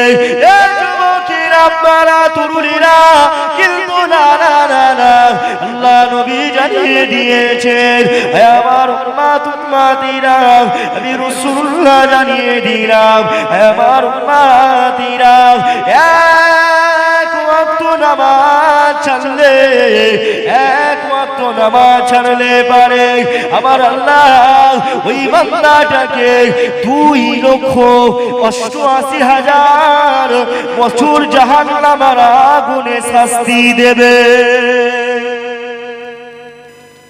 এই যুবকেরা আপনারা তরুণীরা, কিন্তু না না না না, আল্লাহ নবী জানিয়ে দিয়েছেন আমার উম্মত উম্মতিরা, আমি রাসূলুল্লাহ জানিয়ে দিলাম আমার উম্মতিরা এক ওয়াক্ত নামাজ ছাড়লে, এক ওয়াক্ত নামাজ ছাড়লে পারে আমার আল্লাহ ওই বান্দাটাকে 2,88,000 বছর জাহান্নামের আগুনে শাস্তি দেবে।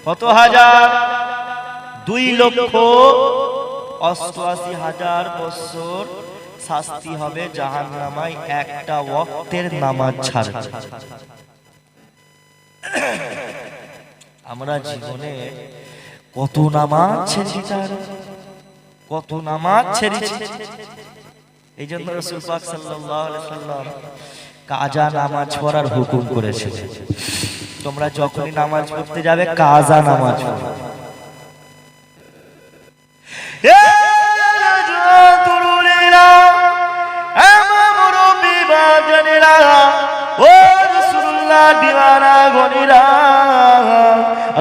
কত হাজার? 2,88,000 বছর শাস্তি হবে জাহান্নামায় একটা ওয়াক্তের নামাজ ছাড়লে। আমরা জীবনে কত নামাজ ছেড়েছি, কত নামাজ ছেড়েছি। এই জন্য রাসূল পাক সাল্লাল্লাহু আলাইহি ওয়াসাল্লাম কাজা নামাজ পড়ার হুকুম করেছে। তোমরা যখনই নামাজ পড়তে যাবে কাজা নামাজ পড়ো।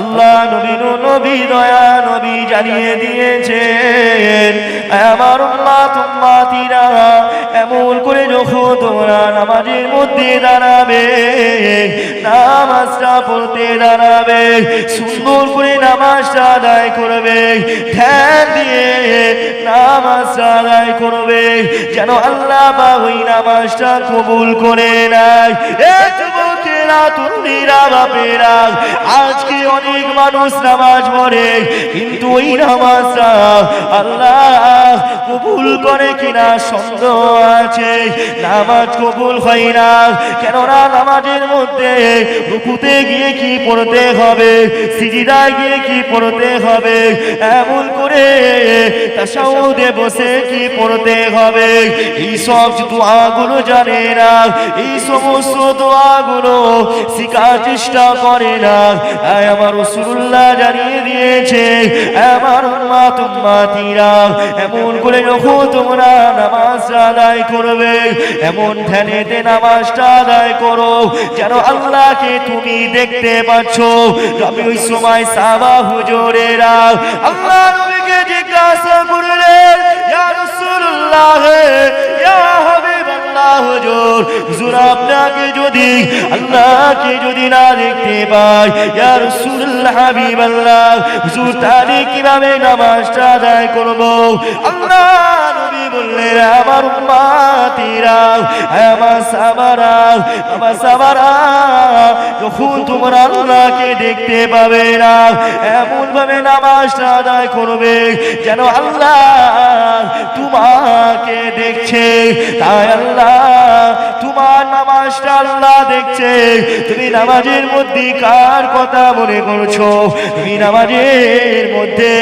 আল্লাহ নবী নবী দয়া নবী জানিয়ে দিয়েছেন আমার উম্মত উম্মতিরা এমন করে যখন তোমরা নামাজের মধ্যে দাঁড়াবে, নামাজটা পড়তে দাঁড়াবে, সুন্দর করে নামাজটা আদায় করবে, ধ্যান দিয়ে নামাজটা আদায় করবে, যেন আল্লাহ পাক ওই নামাজটা কবুল করে নেয়। এই যুবকেরা তরুণীরা বাপেরা, আজকে অনেক মানুষ নামাজ পড়ে কিন্তু ওই নামাজটা আল্লাহ কবুল করে কিনা সন্দেহ আছে। নামাজ কবুল হয় না, কেননা নামাজের মধ্যে রুকুতে গিয়ে কি পড়তে হবে, সিজদায় গিয়ে কি পড়তে হবে, এমন করে তাশাহুদে বসে কি পড়তে হবে, এই সব দোয়াগুলো জানে না, এই সমস্ত দোয়াগুলো শিখার চেষ্টা করে না। আমার রাসূলুল্লাহ জানিয়ে দিয়েছে আমার উম্মত উম্মতিরা এমন করে যখন তোমরা নামাজ আদায় করবে, এমন ধ্যানেতে নামাজটা আদায় করো যেন আল্লাহকে তুমি দেখতে পাচ্ছ। নবী ওই সময় সাহাবা হুজুরেরা আল্লাহ নবীকে জিজ্ঞাসা করলেন, ইয়া রাসূলুল্লাহ, ইয়া হাবিবাল্লাহ, হুজুর হুজুর আপনাকে যদি আল্লাহকে যদি না দেখতে পাই, ইয়া রাসূলুল্লাহ হাবিবাল্লাহ, হুজুর তাহলে কিভাবে নামাজটা আদায় করব? আল্লাহ নবী বললেন আমার উম্মতিরা, আমার সাহাবারা, আমার সাহাবারা যখন তোমরা আল্লাহকে দেখতে পাবে না এমন ভাবে নামাজটা আদায় করবে যেন আল্লাহ তোমাকে দেখছে। তাই আল্লাহ তোমার নামাজটা আল্লাহ দেখছে। তুমি নামাজের মধ্যে কার কথা মনে করছো? তুমি নামাজের মধ্যে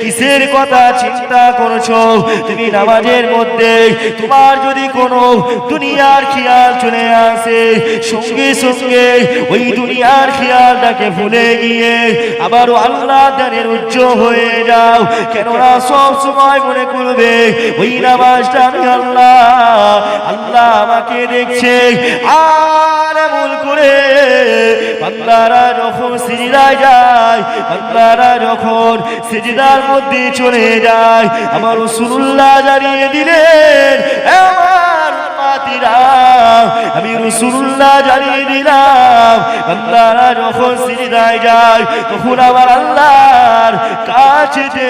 কিসের কথা চিন্তা করছো? তুমি নামাজের মধ্যে তোমার যদি কোনো দুনিয়ার খেয়াল চলে আসে, সঙ্গে সঙ্গে ওই দুনিয়ার খেয়ালটাকে ভুলে গিয়ে আবারও আল্লাহ ধ্যানের উচ্চ হয়ে যাও, কেননা সব সময় মনে করবে ওই নামাজটা আমি আল্লাহ আল্লাহ আমাকে দেখছে। আর এমন করে বান্দারা যখন সিজদায় যায়, বান্দারা যখন সিজদার মধ্যে চলে যায়, আমার রাসূলুল্লাহ জানিয়ে দিলেন আমার দিলাম, আমি রাসূলুল্লাহ জানিয়ে দিলাম, বান্দারা যখন সিজদায় যায় তখন আমার আল্লাহর কাছে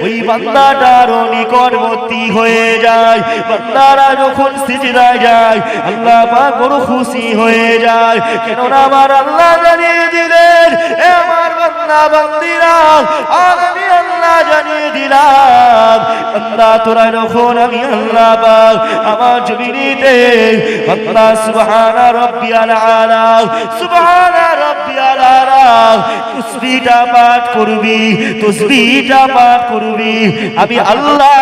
ওই বান্দাটার নিকটবর্তী হয়ে যায়। বান্দারা যখন সিজদায় যায় আল্লাহ পাক বড় খুশি হয়ে যায়, কেননা আমার আল্লাহ জানিয়ে দিলেন, এ আমার বান্দা বান্দিরা, আমি আল্লাহ জানিয়ে দিলাম, বান্দা তোরা যখন আমি আল্লাহ পাক আমার জমিনেতে বান্দা সুবহানা রাব্বিয়াল আলা, সুবহানা রাব্বিয়াল আলা তাসবিহটা পাঠ করবি, তাসবিহটা পাঠ করবি, আমি আল্লাহ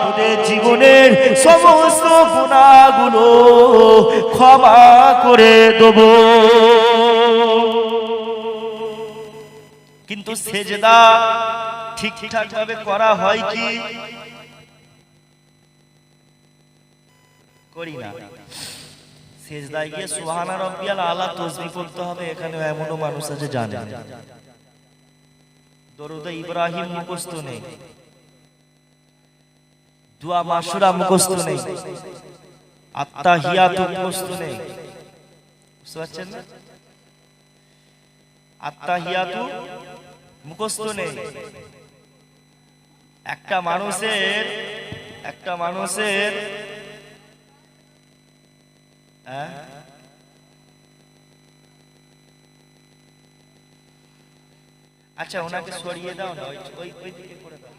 তোদের জীবনের সমস্ত গুনাহগুলো ক্ষমা করে দেব। কিন্তু সেজদা ঠিকঠাক ভাবে করা হয় কি? করি না। সেজদায় গিয়ে সুবহানা রাব্বিয়াল আলা তাসবিহ পড়তে হবে, এখানে এমনও মানুষ আছে জানে না। দরুদ ইব্রাহিম মুখস্থ নেই, দুয়া মাশুরা মুখস্থ নেই, আত্তাহিয়াতু মুখস্থ নেই। বুঝতে পারছেন না? আত্তাহিয়াতু মুখস্থ নেই। একটা মানুষের আচ্ছা ওনাকে সরিয়ে দাও না, ওই দিকে করে দাও।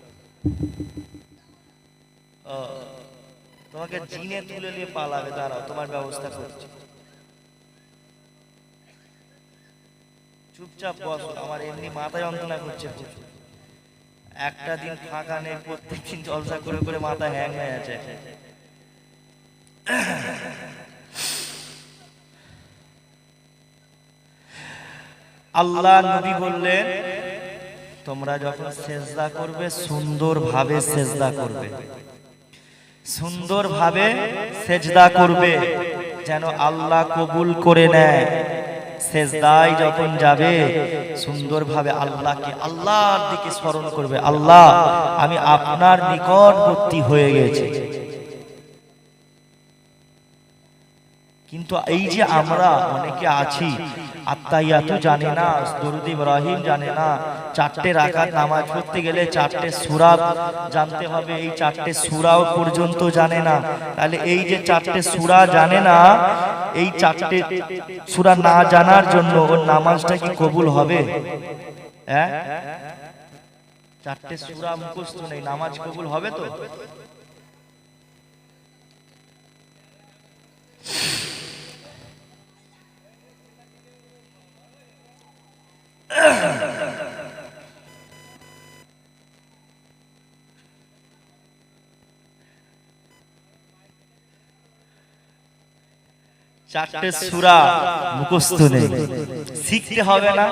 তোমাকে জিনে তুলে নিয়ে পালাবে, দাঁড়াও তোমার ব্যবস্থা করছি। চুপচাপ বসো, আমার এমনি মাথায় যন্ত্রণা করছে। একটা দিন ফাঁকা নেই, প্রত্যেকদিন জলসা করে করে মাথা হ্যাং হয়ে আছে। আল্লাহ নবী বললেন, তোমরা যখন সেজদা করবে সুন্দরভাবে সেজদা করবে, সুন্দরভাবে সেজদা করবে, যেন আল্লাহ কবুল করে নেয়। সেজদায় যখন যাবে সুন্দরভাবে আল্লাহকে, আল্লাহর দিকে স্মরণ করবে, আল্লাহ আমি আপনার নিকটবর্তী হয়ে গেছি। কিন্তু এই যে আমরা অনেকে আছি আত্তাহিয়াতু জানে না, দরুদ ইব্রাহিম জানে না, 4টে রাকাত নামাজ পড়তে গেলে 4টে সূরা জানতে হবে, এই 4টে সূরাও পর্যন্ত জানে না। তাহলে এই যে 4টে সূরা জানে না, এই 4টে সূরা না জানার জন্য ওর নামাজটা কি কবুল হবে? হ্যাঁ, 4টে সূরা মুখস্থ নেই, নামাজ কবুল হবে তো? চারটে সূরা মুখস্থ নেই, শিখতে হবে না?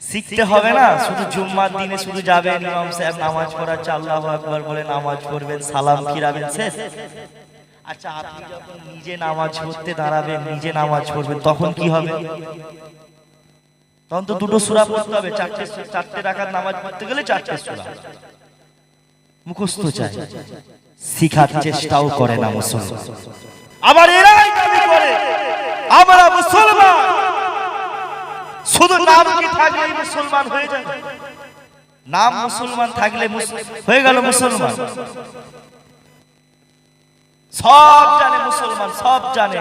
শিখতে হবে না? শুধু জুম্মার দিনে শুধু যাবেন, ইমাম সাহেব নামাজ পড়াচ্ছে, আল্লাহু আকবার বলে নামাজ পড়বেন, সালাম ফিরাবেন, শেষ। আচ্ছা আপনি যখন নিজে নামাজ পড়তে দাঁড়াবেন, নিজে নামাজ পড়বেন, তখন কি হবে? তখন তো দুটো সূরা পড়তে হবে। 4টে রাকাত নামাজ পড়তে গেলে 4টে সূরা মুখস্থ চাই, শিখার চেষ্টাও করে না মুসলমান। আবার এরাই দাবি করে আমরা মুসলমান, শুধু নাম কি থাকলে মুসলমান হয়ে যায়? নাম মুসলমান থাকলে হয়ে গেল মুসলমান? সব জানে মুসলমান, সব জানে,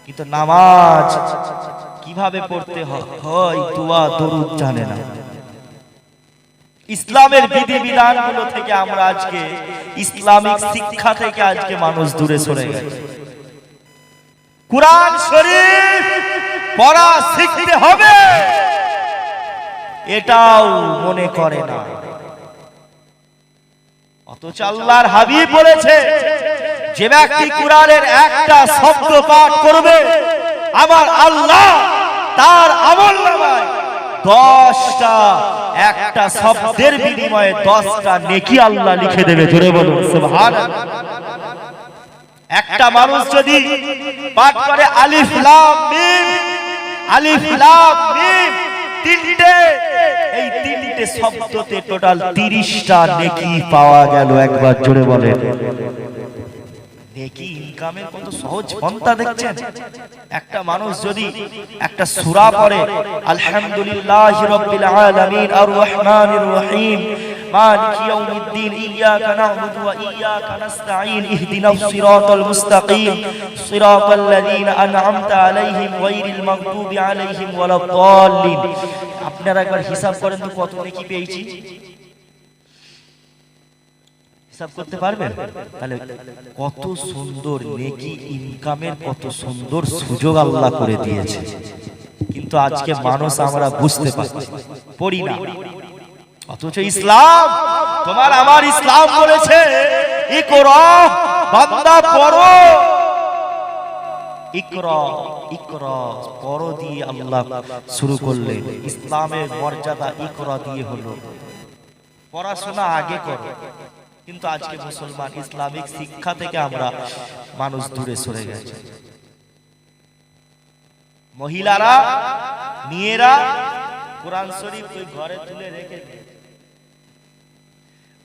কিন্তু নামাজ কিভাবে পড়তে হয়, দোয়া দরুদ জানে না। ইসলামের বিধিবিধানগুলো থেকে আমরা আজকে, ইসলামিক শিক্ষা থেকে আজকে মানুষ দূরে সরে গেছে। কুরআন শরীফ পড়া শিখতে হবে এটাও মনে করে না। অথচ আল্লাহর হাবিব বলেছে, যে ব্যক্তি কুরআনের একটা শব্দ পাঠ করবে আমার আল্লাহ তার আমলনামায় 10টা, একটা শব্দের বিনিময়ে 10টা নেকি আল্লাহ লিখে দেবে। জোরে বলুন সুবহানাল্লাহ। একটা মানুষ যদি পাঠ করে আলিফ লাম মিম, আলিফ লাম মিম তিনটে, এই তিনটে শব্দতে টোটাল 30টা নেকি পাওয়া গেল। একবার জোরে বলেন। নেকি ইনকামের কত সহজ পন্থা দেখছেন। একটা মানুষ যদি একটা সূরা পড়ে, আলহামদুলিল্লাহি রাব্বিল আলামিন আর রহমানির রহিম মালিকি ইয়াউমিদ্দিন ইয়্যাকা না'বুদু ওয়া ইয়্যাকা নাস্তাঈন ইহদিনাস সিরাতাল মুস্তাকিম সিরাতাল লাযীনা আন'আমতা আলাইহিম গায়রিল মাগদুবি আলাইহিম ওয়ালাদ-দাল্লিন। আপনারা একবার হিসাব করেন তো কত নেকি পেয়েছি, হিসাব করতে পারবেন? তাহলে কত সুন্দর নেকি ইনকামের কত সুন্দর সুযোগ আল্লাহ করে দিয়েছে। কিন্তু আজকে মানুষ আমরা বুঝতে পারছি, পড়ি না। অথচ ইসলাম, তোমার আমার ইসলাম বলেছে ইকরা, বান্দা পড়ো, ইকরা ইকরা পড়ো দিয়ে আল্লাহ শুরু করলেন। ইসলামের মর্যাদা ইকরা দিয়ে হলো, পড়াশোনা আগে করো। কিন্তু আজকে মুসলমান ইসলামিক শিক্ষা থেকে আমরা মানুষ দূরে সরে গেছে। মহিলারা, মেয়েরা কোরআন শরীফ ঘরে তুলে রেখে দিয়েছে,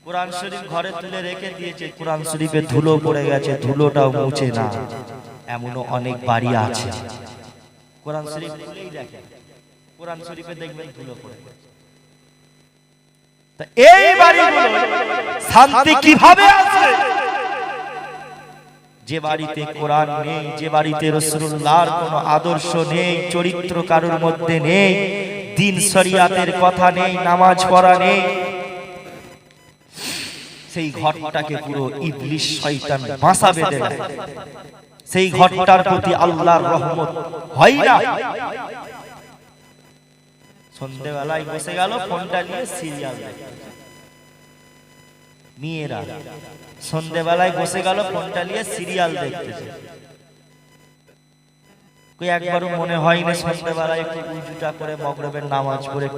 কোরআন শরীফ ঘরে তুলে রেখে দিয়েছে, কোরআন শরীফে ধুলো পড়ে গেছে, ধুলোটাও মুছে না। এমনও অনেক বাড়ি আছে কোরআন শরীফ খুলেই দেখে, কোরআন শরীফে দেখবেন ধুলো পড়ে গেছে। এই বাড়িগুলো শান্তি কিভাবে আসবে? যে বাড়িতে কোরআন নেই, যে বাড়িতে রাসূলুল্লাহর কোনো আদর্শ নেই, চরিত্র কারোর মধ্যে নেই, দ্বীন শরিয়াতের কথা নেই, নামাজ পড়া নেই, সেই ঘরটাকে পুরো ইবলিশ শয়তান বাসা বেঁধে দেয়। সেই ঘরটার প্রতি আল্লাহর রহমত হয় না। সন্ধ্যেবেলায় বসে গেল ফোনটা নিয়ে সিরিয়াল দেখে, মেয়েরা সন্ধ্যেবেলায় বসে গেল ফোনটা নিয়ে সিরিয়াল দেখতেছে। একবারও মনে হয় না সন্ধ্যেবেলায় একটু উজুটা করে মাগরিবের নামাজ পড়ে একটু